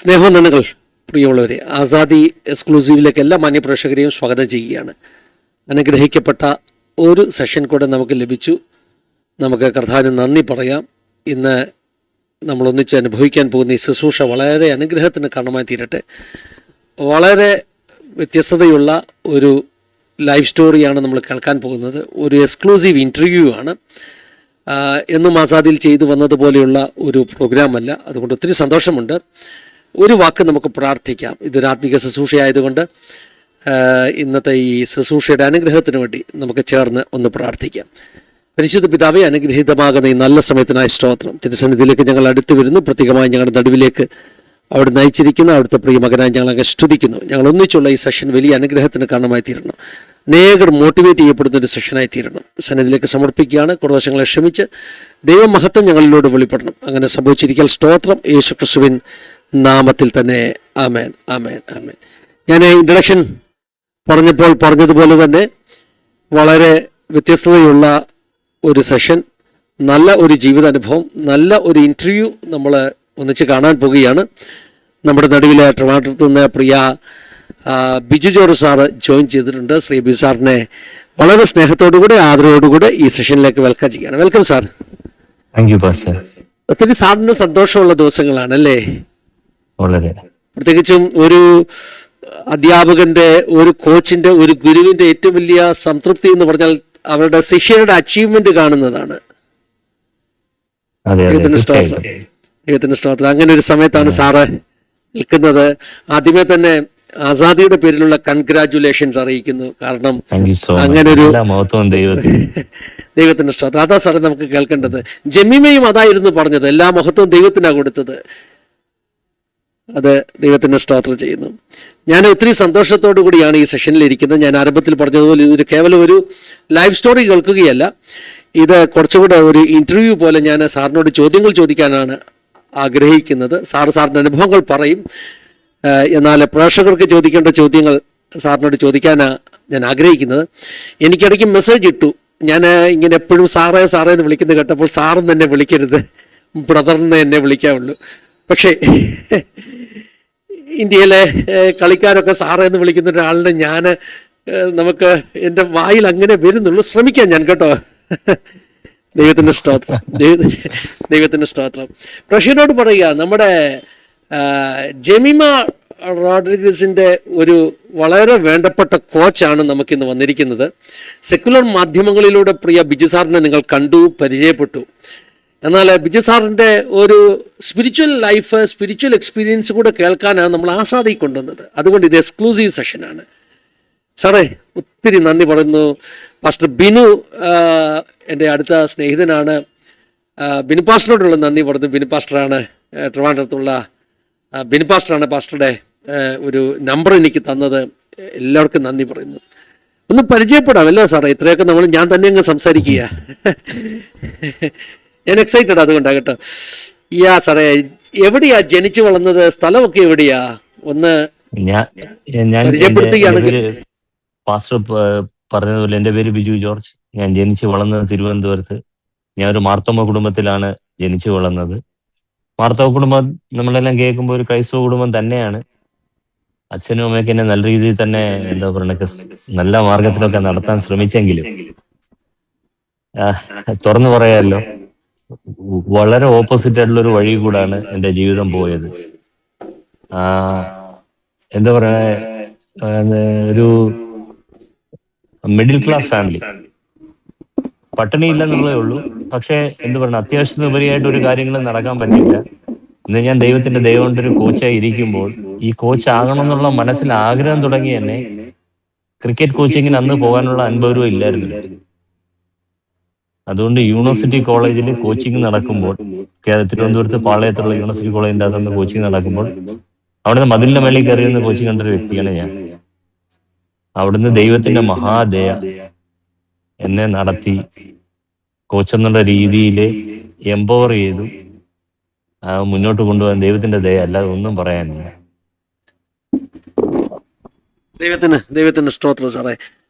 സ്നേഹവന്ദനങ്ങൾ പ്രിയമുള്ളവരെ, ആസാദി എക്സ്ക്ലൂസീവിലേക്ക് എല്ലാ മാന്യപ്രേക്ഷകരെയും സ്വാഗതം ചെയ്യുകയാണ്. അനുഗ്രഹിക്കപ്പെട്ട ഒരു സെഷൻ കൂടെ നമുക്ക് ലഭിച്ചു. നമുക്ക് കർത്താവിന് നന്ദി പറയാം. ഇന്ന് നമ്മളൊന്നിച്ച് അനുഭവിക്കാൻ പോകുന്ന ഈ ശുശ്രൂഷ വളരെ അനുഗ്രഹത്തിന് കാരണമായി തീരട്ടെ. വളരെ വ്യത്യസ്തതയുള്ള ഒരു ലൈഫ് സ്റ്റോറിയാണ് നമ്മൾ കേൾക്കാൻ പോകുന്നത്. ഒരു എക്സ്ക്ലൂസീവ് ഇൻ്റർവ്യൂ ആണ്. എന്നും ആസാദിൽ ചെയ്തു വന്നതുപോലെയുള്ള ഒരു പ്രോഗ്രാമല്ല. അതുകൊണ്ട് ഒത്തിരി സന്തോഷമുണ്ട്. ഒരു വാക്ക് നമുക്ക് പ്രാർത്ഥിക്കാം. ഇതൊരു ആത്മീക ശുശ്രൂഷയായതുകൊണ്ട് ഇന്നത്തെ ഈ ശുശ്രൂഷയുടെ അനുഗ്രഹത്തിന് വേണ്ടി നമുക്ക് ചേർന്ന് ഒന്ന് പ്രാർത്ഥിക്കാം. പരിശുദ്ധ പിതാവേ, അനുഗ്രഹീതമാകുന്ന ഈ നല്ല സമയത്തിനായ സ്തോത്രം. തിരുസന്നിധിയിലേക്ക് ഞങ്ങൾ അടുത്ത് വരുന്നു. പ്രത്യേകമായി ഞങ്ങളുടെ നടുവിലേക്ക് അവിടെ നയിച്ചിരിക്കുന്ന അവിടുത്തെ പ്രിയ മകനായി ഞങ്ങളങ്ങ് സ്തുതിക്കുന്നു. ഞങ്ങൾ ഒന്നിച്ചുള്ള ഈ സെഷൻ വലിയ അനുഗ്രഹത്തിന് കാരണമായി തീരണം. അനേകർ മോട്ടിവേറ്റ് ചെയ്യപ്പെടുന്ന ഒരു സെഷനായി തീരണം. സന്നിധിയിലേക്ക് സമർപ്പിക്കുകയാണ്. കുറവശങ്ങളെ ക്ഷമിച്ച് ദൈവമഹത്വം ഞങ്ങളിലൂടെ വെളിപ്പെടണം. അങ്ങനെ സംഭവിച്ചിരിക്കാൻ സ്തോത്രം. യേശു ക്രിസ്തുവിൻ നാമത്തിൽ തന്നെ ആമേൻ, ആമേൻ, ആമേൻ. ഞാൻ ഇൻട്രഡക്ഷൻ പറഞ്ഞതുപോലെ തന്നെ വളരെ വ്യത്യസ്തതയുള്ള ഒരു സെഷൻ, നല്ല ഒരു ജീവിതാനുഭവം, നല്ല ഒരു ഇൻ്റർവ്യൂ നമ്മൾ ഒന്നിച്ച് കാണാൻ പോവുകയാണ്. നമ്മുടെ നടുവിലെ ട്രിവാൻഡ്രത്ത് നിന്ന് പ്രിയ ബിജു ജോർജ് സാറ് ജോയിൻ ചെയ്തിട്ടുണ്ട്. ശ്രീ ബിജു സാറിനെ വളരെ സ്നേഹത്തോടുകൂടെ ആദരവോടുകൂടെ ഈ സെഷനിലേക്ക് വെൽക്കം ചെയ്യുകയാണ്. Welcome sir. ഒത്തിരി സാറിന് സന്തോഷമുള്ള ദിവസങ്ങളാണല്ലേ? വളരെ. പ്രത്യേകിച്ചും ഒരു അധ്യാപകന്റെ, ഒരു കോച്ചിന്റെ, ഒരു ഗുരുവിന്റെ ഏറ്റവും വലിയ സംതൃപ്തി എന്ന് പറഞ്ഞാൽ അവരുടെ ശിഷ്യരുടെ അച്ചീവ്മെന്റ് കാണുന്നതാണ്. ദൈവത്തിന്റെ സ്തോത്രം. അങ്ങനെ ഒരു സമയത്താണ് സാറ് നിൽക്കുന്നത്. ആദ്യമേ തന്നെ ആസാദിയുടെ പേരിലുള്ള കൺഗ്രാറ്റുലേഷൻസ് അറിയിക്കുന്നു. കാരണം അങ്ങനെ ഒരു ദൈവത്തിന്റെ സ്തോത്രം. അതാ സാറേ നമുക്ക് കേൾക്കേണ്ടത്. ജമീമയും അതായിരുന്നു പറഞ്ഞത്, എല്ലാ മഹത്വവും ദൈവത്തിനാണ് കൊടുത്തത്. അത് ദൈവത്തിന് സ്തോത്രം ചെയ്യുന്നു. ഞാൻ ഒത്തിരി സന്തോഷത്തോടു കൂടിയാണ് ഈ സെഷനിൽ ഇരിക്കുന്നത്. ഞാൻ ആരംഭത്തിൽ പറഞ്ഞതുപോലെ ഇതൊരു കേവലം ഒരു ലൈഫ് സ്റ്റോറി കേൾക്കുകയല്ല. ഇത് കുറച്ചുകൂടെ ഒരു ഇൻ്റർവ്യൂ പോലെ ഞാൻ സാറിനോട് ചോദ്യങ്ങൾ ചോദിക്കാനാണ് ആഗ്രഹിക്കുന്നത്. സാറിൻ്റെ അനുഭവങ്ങൾ പറയും. എന്നാൽ പ്രേക്ഷകർക്ക് ചോദിക്കേണ്ട ചോദ്യങ്ങൾ സാറിനോട് ചോദിക്കാനാണ് ഞാൻ ആഗ്രഹിക്കുന്നത്. എനിക്കിടയ്ക്ക് മെസ്സേജ് ഇട്ടു. ഞാൻ ഇങ്ങനെ എപ്പോഴും സാറേ എന്ന് വിളിക്കുന്നത് കേട്ടപ്പോൾ സാറെന്ന് എന്നെ വിളിക്കരുത്, ബ്രദറിനെ എന്നെ വിളിക്കാവുള്ളൂ. പക്ഷേ ഇന്ത്യയിലെ കളിക്കാരൊക്കെ സാറേ എന്ന് വിളിക്കുന്ന ഒരാളിനെ നമുക്ക് എൻ്റെ വായിൽ അങ്ങനെ വരുന്നുള്ളൂ. ശ്രമിക്കാം ഞാൻ കേട്ടോ. ദൈവത്തിൻ്റെ സ്തോത്രം, ദൈവത്തിൻ്റെ സ്തോത്രം. പ്രഷീനോട് പറയുക, നമ്മുടെ ജെമിമ റോഡ്രിഗസിൻ്റെ ഒരു വളരെ വേണ്ടപ്പെട്ട കോച്ചാണ് നമുക്കിന്ന് വന്നിരിക്കുന്നത്. സെക്കുലർ മാധ്യമങ്ങളിലൂടെ പ്രിയ ബിജു സാറിനെ നിങ്ങൾ കണ്ടു, പരിചയപ്പെട്ടു. എന്നാൽ ബിജു സാറിൻ്റെ ഒരു സ്പിരിച്വൽ ലൈഫ്, സ്പിരിച്വൽ എക്സ്പീരിയൻസ് കൂടെ കേൾക്കാനാണ് നമ്മൾ ആസാദി കൊണ്ടുവന്നത്. അതുകൊണ്ട് ഇത് എക്സ്ക്ലൂസീവ് സെഷനാണ്. സാറേ ഒത്തിരി നന്ദി പറയുന്നു. പാസ്റ്റർ ബിനു എൻ്റെ അടുത്ത സ്നേഹിതനാണ്. ബിനു പാസ്റ്ററിനോടുള്ള നന്ദി പറഞ്ഞു. ബിനു പാസ്റ്ററാണ് ട്രിവാൻഡ്രത്തുള്ള ബിനു പാസ്റ്ററാണ് പാസ്റ്ററുടെ ഒരു നമ്പർ എനിക്ക് തന്നത്. എല്ലാവർക്കും നന്ദി പറയുന്നു. ഒന്ന് പരിചയപ്പെടാം അല്ലേ സാറേ? ഇത്രയൊക്കെ ഞാൻ തന്നെ അങ്ങ് സംസാരിക്കുക. ഞാൻ എക്സൈറ്റഡ് അതുകൊണ്ടാണ് കേട്ടോ. സാറേ, എവിടെയാ ജനിച്ചു വളർന്നത്? സ്ഥലമൊക്കെ എവിടെയാ? ഒന്ന് പരിചയപ്പെടുത്തുകയാണെങ്കിൽ. പാസ്റ്റർ പറഞ്ഞതുപോലെ എൻ്റെ പേര് ബിജു ജോർജ്. ഞാൻ ജനിച്ചു വളർന്നത് തിരുവനന്തപുരത്ത്. ഞാൻ ഒരു മാർത്തോമ കുടുംബത്തിലാണ് ജനിച്ചു വളർന്നത്. മാർത്തോമ കുടുംബം നമ്മളെല്ലാം കേൾക്കുമ്പോൾ ഒരു ക്രൈസ്തവ കുടുംബം തന്നെയാണ്. അച്ഛനും അമ്മയൊക്കെ എന്നെ നല്ല രീതിയിൽ തന്നെ എന്താ പറയുക, നല്ല മാർഗത്തിലൊക്കെ നടത്താൻ ശ്രമിച്ചെങ്കിലും തുറന്നു പറയാമല്ലോ, വളരെ ഓപ്പോസിറ്റ് ആയിട്ടുള്ള ഒരു വഴി കൂടാണ് എൻ്റെ ജീവിതം പോയത്. എന്താ പറയണ, ഒരു മിഡിൽ ക്ലാസ് ഫാമിലി. പട്ടിണിയില്ലെന്നുള്ളതേ ഉള്ളൂ. പക്ഷെ എന്ത് പറയണ, അത്യാവശ്യത്തിനുപരിയായിട്ട് ഒരു കാര്യങ്ങളും നടക്കാൻ പറ്റില്ല. ഇന്ന് ഞാൻ ദൈവത്തിന്റെ ദൈവം കൊണ്ടൊരു കോച്ചായി ഇരിക്കുമ്പോൾ ഈ കോച്ച് ആകണം എന്നുള്ള മനസ്സിൽ ആഗ്രഹം തുടങ്ങി തന്നെ ക്രിക്കറ്റ് കോച്ചിങ്ങിന് അന്ന് പോകാനുള്ള അൻപത് രൂപ ഇല്ലായിരുന്നു. അതുകൊണ്ട് യൂണിവേഴ്സിറ്റി കോളേജിൽ കോച്ചിങ് നടക്കുമ്പോൾ, തിരുവനന്തപുരത്ത് പാളയത്തുള്ള യൂണിവേഴ്സിറ്റി കോളേജിൻ്റെ അകത്തുനിന്ന് കോച്ചിങ് നടക്കുമ്പോൾ അവിടുന്ന് മതിലിന്റെ മേളിൽ കയറിയെന്ന് കോച്ചിങ് കണ്ട ഒരു വ്യക്തിയാണ് ഞാൻ. അവിടുന്ന് ദൈവത്തിന്റെ മഹാദയ എന്നെ നടത്തി കോച്ചെന്നുള്ള രീതിയിൽ എംപവർ ചെയ്തു മുന്നോട്ട് കൊണ്ടുപോകാൻ ദൈവത്തിന്റെ ദയ, അല്ലാതെ ഒന്നും പറയാനില്ല. ദൈവത്തിന് സ്തോത്രം സാറേ.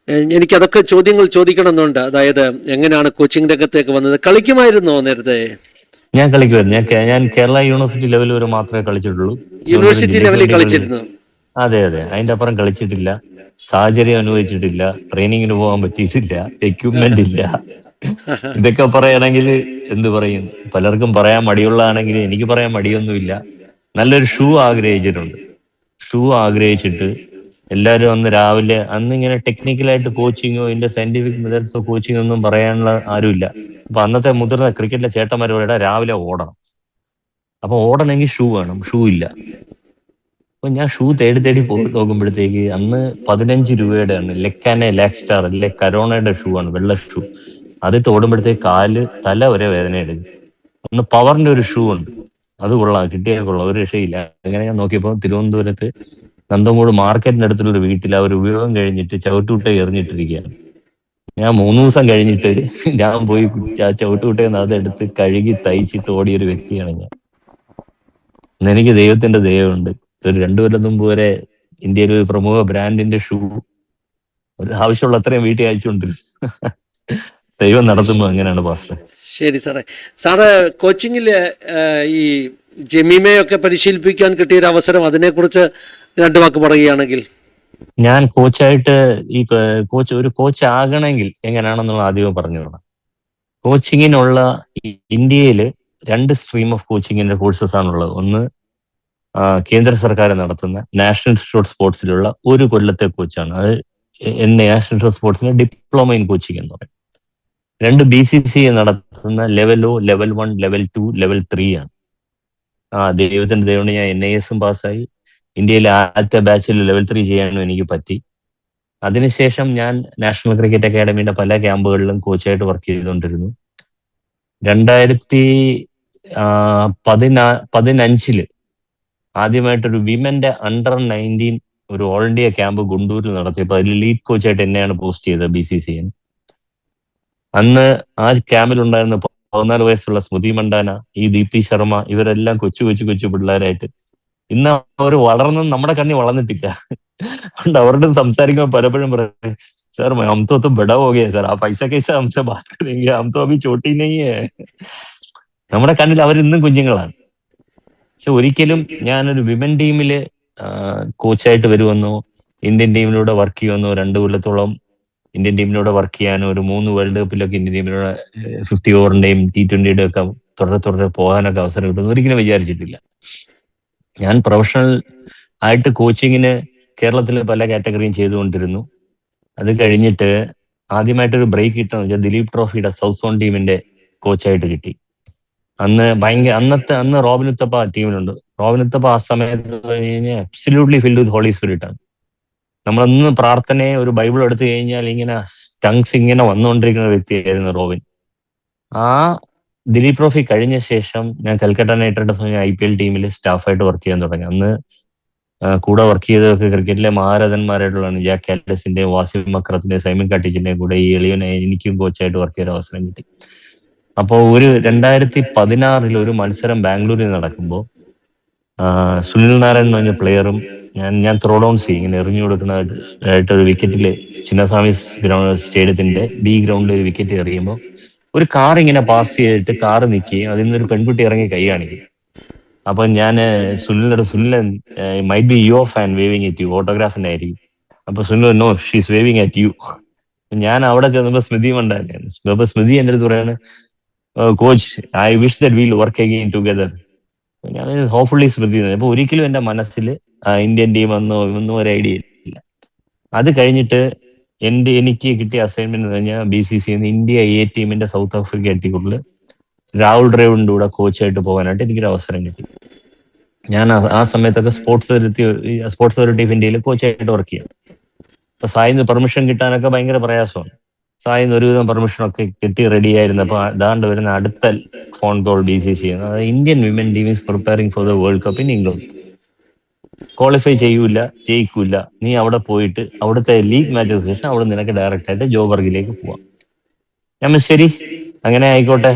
എനിക്കതൊക്കെ ചോദ്യങ്ങൾ ചോദിക്കണം എന്നുണ്ട്. അതായത് എങ്ങനെയാണ് കോച്ചിങ് രംഗത്തേക്ക് വന്നത്? കളിക്കുമായിരുന്നോ നേരത്തെ? ഞാൻ കളിക്കുമായിരുന്നു. ഞാൻ കേരള യൂണിവേഴ്സിറ്റി ലെവൽ വരെ മാത്രമേ കളിച്ചിട്ടുള്ളൂ. തിരുവനന്തപുരം യൂണിവേഴ്സിറ്റി ജില്ലയ്ക്ക് ലെവലിൽ വേണ്ടി കളിച്ചിരുന്നു. അതെ അതെ, അതിന്റെ അപ്പുറം കളിച്ചിട്ടില്ല. സാഹചര്യം അനുവദിച്ചിട്ടില്ല, ട്രെയിനിങ്ങിന് പോകാൻ പറ്റിയിട്ടില്ല, എക്യുപ്മെന്റ് ഇല്ല. ഇതൊക്കെ പറയുകയാണെങ്കിൽ എന്ത് പറയും, പലർക്കും പറയാൻ മടിയുള്ളതാണെങ്കിൽ എനിക്ക് പറയാൻ മടിയൊന്നുമില്ല. നല്ലൊരു ഷൂ ആഗ്രഹിച്ചിട്ടുണ്ട്. ഷൂ ആഗ്രഹിച്ചിട്ട് എല്ലാവരും അന്ന് രാവിലെ, അന്ന് ഇങ്ങനെ ടെക്നിക്കലായിട്ട് കോച്ചിങ്ങോ ഇതിന്റെ സയന്റിഫിക് മെത്തേഡ്സോ കോച്ചിങ്ങോ ഒന്നും പറയാനുള്ള ആരുമില്ല. അപ്പൊ അന്നത്തെ മുതിർന്ന ക്രിക്കറ്റിലെ ചേട്ടന്മാരോടെ രാവിലെ ഓടണം. അപ്പൊ ഓടണമെങ്കിൽ ഷൂ വേണം, ഷൂ ഇല്ല. അപ്പൊ ഞാൻ ഷൂ തേടി തേടി പോയി നോക്കുമ്പോഴത്തേക്ക് അന്ന് 15 രൂപയുടെ ആണ് ലെക്കാനെ ലാക്ക് സ്റ്റാർ അല്ലെ കരോണയുടെ ഷൂ ആണ്, വെള്ള ഷൂ. അതിട്ട് ഓടുമ്പോഴത്തേക്ക് തല വരെ വേദന എടുക്കും. ഒന്ന് പവറിന്റെ ഒരു ഷൂ ഉണ്ട്, അത് കൊള്ളാം, കിട്ടിയാൽ കൊള്ളാം, ഒരു രക്ഷയില്ല. അങ്ങനെ ഞാൻ നോക്കിയപ്പോൾ തിരുവനന്തപുരത്ത് നന്തമൂട് മാർക്കറ്റിന്റെ അടുത്തുള്ള ഒരു വീട്ടിൽ അവർ ഉപയോഗം കഴിഞ്ഞിട്ട് ചവിട്ടുകുട്ട എറിഞ്ഞിട്ടിരിക്കുകയാണ്. ഞാൻ 3 ദിവസം കഴിഞ്ഞിട്ട് ഞാൻ പോയി ആ ചവിട്ടുകുട്ടയിൽ അതെടുത്ത് കഴുകി തയ്ച്ചിട്ട് ഓടിയൊരു വ്യക്തിയാണ് ഞാൻ. ഇന്ന് എനിക്ക് ദൈവത്തിന്റെ ദയവുണ്ട്. ഒരു 2 കൊല്ലം മുമ്പ് വരെ ഇന്ത്യയിലെ ഒരു പ്രമുഖ ബ്രാൻഡിന്റെ ഷൂ ഒരു ആവശ്യമുള്ള അത്രയും വീട്ടിൽ അയച്ചുകൊണ്ടിരുന്നു. ദൈവം നടത്തുമ്പോൾ അങ്ങനെയാണ് പാസ്റ്റർ. ശരി സാറേ. സാറ് കോച്ചിങ്ങിൽ ഈ ജമീമയൊക്കെ പരിശീലിപ്പിക്കാൻ കിട്ടിയൊരു അവസരം, അതിനെക്കുറിച്ച് രണ്ടു വാക്ക് പറയുകയാണെങ്കിൽ. ഞാൻ കോച്ചായിട്ട് ഒരു കോച്ച് ആകണമെങ്കിൽ എങ്ങനെയാണെന്നുള്ള ആദ്യമേ പറഞ്ഞു തരണം. കോച്ചിങ്ങിനുള്ള ഇന്ത്യയിൽ 2 സ്ട്രീം ഓഫ് കോച്ചിങ്ങിന്റെ കോഴ്സസ് ആണുള്ളത്. ഒന്ന് കേന്ദ്ര സർക്കാർ നടത്തുന്ന നാഷണൽ ഇൻസ്റ്റിറ്റ്യൂട്ട് സ്പോർട്സിലുള്ള 1 കൊല്ലത്തെ കോച്ചാണ്. അത് നാഷണൽ ഇൻസ്റ്റിറ്റ്യൂട്ട് സ്പോർട്സിന് ഡിപ്ലോമ ഇൻ കോച്ചിങ് എന്ന് പറയും. 2 BCCI നടത്തുന്ന ലെവൽ 1, ലെവൽ 2, ലെവൽ 3 ആണ്. ദൈവത്തിന്റെ ദൈവം ഞാൻ NIS പാസ്സായി. ഇന്ത്യയിലെ ആദ്യത്തെ ബാച്ചിൽ ലെവൽ 3 ചെയ്യാനും എനിക്ക് പറ്റി. അതിനുശേഷം ഞാൻ നാഷണൽ ക്രിക്കറ്റ് അക്കാഡമിയുടെ പല ക്യാമ്പുകളിലും കോച്ചായിട്ട് വർക്ക് ചെയ്തുകൊണ്ടിരുന്നു. 2015 ആദ്യമായിട്ടൊരു വിമന്റെ അണ്ടർ-19 ഒരു ഓൾ ഇന്ത്യ ക്യാമ്പ് ഗുണ്ടൂരിൽ നടത്തിയപ്പോൾ അതിൽ ലീഡ് കോച്ചായിട്ട് എന്നെയാണ് പോസ്റ്റ് ചെയ്തത് BCCI. അന്ന് ആ ക്യാമ്പിലുണ്ടായിരുന്ന 14 വയസ്സുള്ള സ്മൃതി മണ്ടാന, ഈ ദീപ്തി ശർമ്മ, ഇവരെല്ലാം കൊച്ചു പിള്ളേരായിട്ട് ഇന്ന് അവർ വളർന്നും നമ്മുടെ കണ്ണി വളർന്നിട്ടില്ല. അതുകൊണ്ട് അവരോട് സംസാരിക്കുമ്പോൾ പലപ്പോഴും പറയും, സർ ഹം तो बड़ा हो गया सर, ആ പൈസ कैसे हमसे बात करेंगे, हम तो अभी छोटी नहीं है. നമ്മുടെ കണ്ണിൽ അവരിന്നും കുഞ്ഞുങ്ങളാണ്. പക്ഷെ ഒരിക്കലും ഞാനൊരു വിമൻ ടീമില് കോച്ചായിട്ട് വരുമെന്നോ ഇന്ത്യൻ ടീമിലൂടെ വർക്ക് ചെയ്യുമെന്നോ 2 കൊല്ലത്തോളം ഇന്ത്യൻ ടീമിലൂടെ വർക്ക് ചെയ്യാനോ ഒരു 3 വേൾഡ് കപ്പിലൊക്കെ ഇന്ത്യൻ ടീമിലൂടെ 50 ഓവറിന്റെയും T20യുടെ ഒക്കെ തുടരെ പോകാനൊക്കെ അവസരം കിട്ടുമെന്ന് ഒരിക്കലും വിചാരിച്ചിട്ടില്ല. ഞാൻ പ്രൊഫഷണൽ ആയിട്ട് കോച്ചിങ്ങിന് കേരളത്തിൽ പല കാറ്റഗറിയും ചെയ്തുകൊണ്ടിരുന്നു. അത് കഴിഞ്ഞിട്ട് ആദ്യമായിട്ടൊരു ബ്രേക്ക് കിട്ടുന്ന വെച്ചാൽ ദിലീപ് ട്രോഫിയുടെ സൗത്ത് സോൺ ടീമിന്റെ കോച്ചായിട്ട് കിട്ടി. അന്ന് റോബിൻ ഉത്തപ്പ ടീമിലുണ്ട്. റോബിൻ ഉത്തപ്പ ആ സമയത്ത് absolutely filled with holy spirit ആണ്. നമ്മളൊന്ന് പ്രാർത്ഥനയെ ഒരു ബൈബിൾ എടുത്തു കഴിഞ്ഞാൽ ഇങ്ങനെ ടങ്സ് ഇങ്ങനെ വന്നുകൊണ്ടിരിക്കുന്ന വ്യക്തിയായിരുന്നു റോബിൻ. ആ ദിലീപ് ട്രോഫി കഴിഞ്ഞ ശേഷം ഞാൻ കൽക്കട്ട നൈറ്റ് റൈഡേഴ്സ് IPL ടീമിൽ സ്റ്റാഫായിട്ട് വർക്ക് ചെയ്യാൻ തുടങ്ങി. അന്ന് കൂടെ വർക്ക് ചെയ്തതൊക്കെ ക്രിക്കറ്റിലെ മഹാരഥന്മാരായിട്ടുള്ളതാണ്. ജാക്ക് കാലിസിന്റെയും വാസിം അക്രത്തിന്റെയും സൈമൺ കാട്ടിച്ചിന്റെയും കൂടെ ഈ എളിയനെ എനിക്കും കോച്ചായിട്ട് വർക്ക് ചെയ്ത അവസരം കിട്ടി. അപ്പോൾ ഒരു 2016 ഒരു മത്സരം ബാംഗ്ലൂരിൽ നടക്കുമ്പോൾ സുനിൽ നാരായൺ എന്ന് പറഞ്ഞ പ്ലെയറും ഞാൻ ത്രോ ഡൗൺ ഇങ്ങനെ എറിഞ്ഞു കൊടുക്കുന്നതായിട്ട് ഒരു വിക്കറ്റില് ചിന്നസ്വാമി സ്റ്റേഡിയത്തിന്റെ B ഗ്രൗണ്ടിൽ ഒരു വിക്കറ്റ് എറിയുമ്പോൾ ഒരു കാർ ഇങ്ങനെ പാസ് ചെയ്തിട്ട് കാറ് നിൽക്കുകയും അതിൽ നിന്നൊരു പെൺകുട്ടി ഇറങ്ങി കൈ കാണിക്കും. അപ്പൊ ഞാൻ Sunil might be your fan waving at you, ഓട്ടോഗ്രാഫിനായിരിക്കും. അപ്പൊ Sunil no, she's waving at you. ഞാൻ അവിടെ ചെന്നപ്പോ സ്മൃതി മണ്ടായിരുന്നു. അപ്പൊ സ്മൃതി എൻ്റെ അടുത്ത് പറയാണ്, coach I wish that will work again together. ഞാൻ ഹോപ്പ്ഫുള്ളി സ്മൃതി. അപ്പൊ ഒരിക്കലും എൻ്റെ മനസ്സിൽ ഇന്ത്യൻ ടീം ഒന്നും ഒരു ഐഡിയ ഇല്ല. അത് കഴിഞ്ഞിട്ട് എനിക്ക് കിട്ടിയ അസൈൻമെന്റ് എന്ന് പറഞ്ഞാൽ BCCI ഇന്ത്യ A ടീമിന്റെ സൗത്ത് ആഫ്രിക്ക ടീമിൽ രാഹുൽ ഡ്രൈവിന്റെ കൂടെ കോച്ചായിട്ട് പോകാനായിട്ട് എനിക്കൊരു അവസരം കിട്ടി. ഞാൻ ആ സമയത്തൊക്കെ സ്പോർട്സ് അതോറിറ്റി ഓഫ് ഇന്ത്യയിൽ കോച്ചായിട്ട് വർക്ക് ചെയ്യാം. അപ്പൊ സായിന്ന് പെർമിഷൻ കിട്ടാനൊക്കെ ഭയങ്കര പ്രയാസമാണ്. സായിന്ന് ഒരുവിധം പെർമിഷനൊക്കെ കിട്ടി റെഡി ആയിരുന്നപ്പോൾ അതാണ്ട് വരുന്ന അടുത്ത ഫോൺ കോൾ BCCI, അതായത് Indian women team is preparing for the world cup in England. Qualify ജയിക്കൂല, നീ അവിടെ പോയിട്ട് അവിടുത്തെ ലീഗ് മാച്ചസിന് ശേഷം അവിടെ നിനക്ക് ഡയറക്റ്റ് ആയിട്ട് ജോബർഗിലേക്ക് പോവാം. ഞാൻ ശരി അങ്ങനെ ആയിക്കോട്ടെ.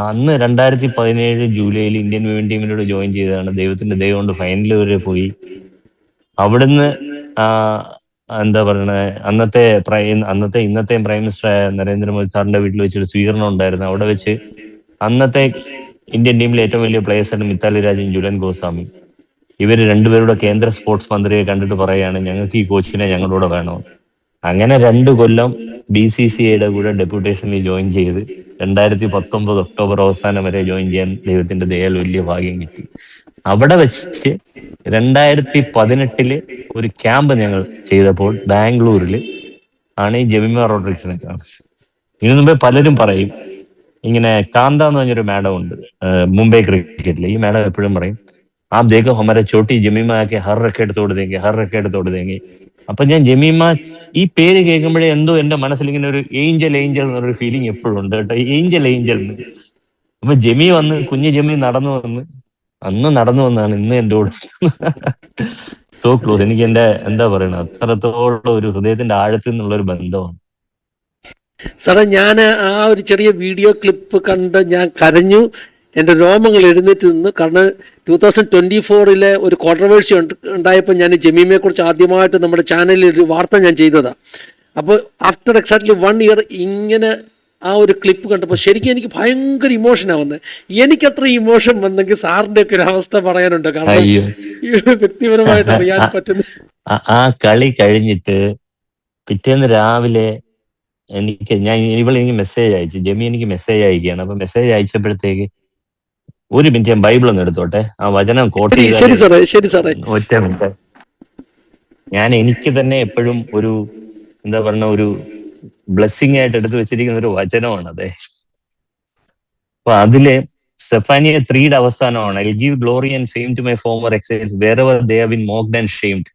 അന്ന് 2017 ജൂലൈയിൽ ഇന്ത്യൻ വിമൻ ടീമിനോട് ജോയിൻ ചെയ്തതാണ്. ദൈവത്തിന്റെ ദൈവം കൊണ്ട് ഫൈനൽ വരെ പോയി. അവിടുന്ന് എന്താ പറയണ ഇന്നത്തെയും പ്രൈം മിനിസ്റ്റർ നരേന്ദ്രമോദി സാറിന്റെ വീട്ടിൽ വെച്ചൊരു സ്വീകരണം ഉണ്ടായിരുന്നു. അവിടെ വെച്ച് അന്നത്തെ ഇന്ത്യൻ ടീമിലെ ഏറ്റവും വലിയ പ്ലേയേഴ്സാണ് മിത്താലി രാജും ജുലൻ ഗോസ്വാമി. ഇവർ രണ്ടുപേരുടെ കേന്ദ്ര സ്പോർട്സ് മന്ത്രിയെ കണ്ടിട്ട് പറയുകയാണ് ഞങ്ങൾക്ക് ഈ കോച്ചിനെ ഞങ്ങളുടെ കൂടെ വേണോ. അങ്ങനെ 2 കൊല്ലം BCCIയുടെ കൂടെ ഡെപ്യൂട്ടേഷനിൽ ജോയിൻ ചെയ്ത് 2019 ഒക്ടോബർ അവസാനം വരെ ജോയിൻ ചെയ്യാൻ ദൈവത്തിന്റെ ദയാൽ വലിയ ഭാഗ്യം കിട്ടി. അവിടെ വെച്ച് 2018 ഒരു ക്യാമ്പ് ഞങ്ങൾ ചെയ്തപ്പോൾ ബാംഗ്ലൂരിൽ ആണ് ഈ ജെമിമ റോഡ്രിക്സിനെ കാണുന്നത്. ഇതിനു മുമ്പേ പലരും പറയും ഇങ്ങനെ കാന്ത എന്ന് പറഞ്ഞൊരു മാഡം ഉണ്ട് മുംബൈ ക്രിക്കറ്റിൽ. ഈ മാഡം എപ്പോഴും പറയും आप देखो हमारे छोटी जमीमा के हर रकेट तोड़ देंगे. അപ്പൊ ഞാൻ ജമീമ ഈ പേര് കേൾക്കുമ്പോഴേ എന്തോ എന്റെ മനസ്സിൽ ഇങ്ങനെ ഒരു ഏഞ്ചൽ എന്നൊരു ഫീലിംഗ് എപ്പോഴും ഉണ്ട് കേട്ടോ, ഏഞ്ചൽ എന്ന്. അപ്പൊ കുഞ്ഞു ജമി അന്ന് നടന്നു വന്നാണ് ഇന്ന് എന്റെ കൂടെ സോ ക്ലോസ്. എനിക്ക് എന്റെ എന്താ പറയണ അത്രത്തോളം ഒരു ഹൃദയത്തിന്റെ ആഴത്തിൽ നിന്നുള്ള ഒരു ബന്ധമാണ്. സാറേ, ഞാൻ ആ ഒരു ചെറിയ വീഡിയോ ക്ലിപ്പ് കണ്ട് ഞാൻ കരഞ്ഞു. എൻ്റെ രോമങ്ങൾ എഴുന്നേറ്റ് നിന്ന്. കാരണം 2024 ഒരു കോൺട്രവേഴ്സി ഉണ്ടായപ്പോൾ ഞാൻ ജമീമയെക്കുറിച്ച് ആദ്യമായിട്ട് നമ്മുടെ ചാനലിൽ ഒരു വാർത്ത ഞാൻ ചെയ്തതാണ്. അപ്പോൾ ആഫ്റ്റർ എക്സാക്ട്ലി 1 ഇയർ ഇങ്ങനെ ആ ഒരു ക്ലിപ്പ് കണ്ടപ്പോൾ ശരിക്കും എനിക്ക് ഭയങ്കര ഇമോഷനാണ് വന്നത്. എനിക്കത്ര ഇമോഷൻ വന്നെങ്കിൽ സാറിൻ്റെ ഒക്കെ ഒരു അവസ്ഥ പറയാനുണ്ട്. കാരണം വ്യക്തിപരമായിട്ട് അറിയാൻ പറ്റുന്ന ആ കളി കഴിഞ്ഞിട്ട് പിറ്റേന്ന് രാവിലെ എനിക്ക് മെസ്സേജ് അയച്ചു. ജമി എനിക്ക് മെസ്സേജ് അയക്കുകയാണ്. അപ്പൊ മെസ്സേജ് അയച്ചപ്പോഴത്തേക്ക് ഒരു മിനിറ്റ് ഞാൻ ബൈബിൾ ഒന്ന് എടുത്തോട്ടെ, ആ വചനം കോട്ട് ചെയ്ത് ഒറ്റ മിനിറ്റ്. എനിക്ക് തന്നെ എപ്പോഴും ഒരു എന്താ പറഞ്ഞ ഒരു ബ്ലെസ്സിങ് ആയിട്ട് എടുത്തു വെച്ചിരിക്കുന്ന ഒരു വചനമാണ് അതെ. അപ്പൊ അതില് സെഫാനിയ 3 അവസാനമാണ് I give glory and fame to my former exiles wherever they have been mocked and shamed.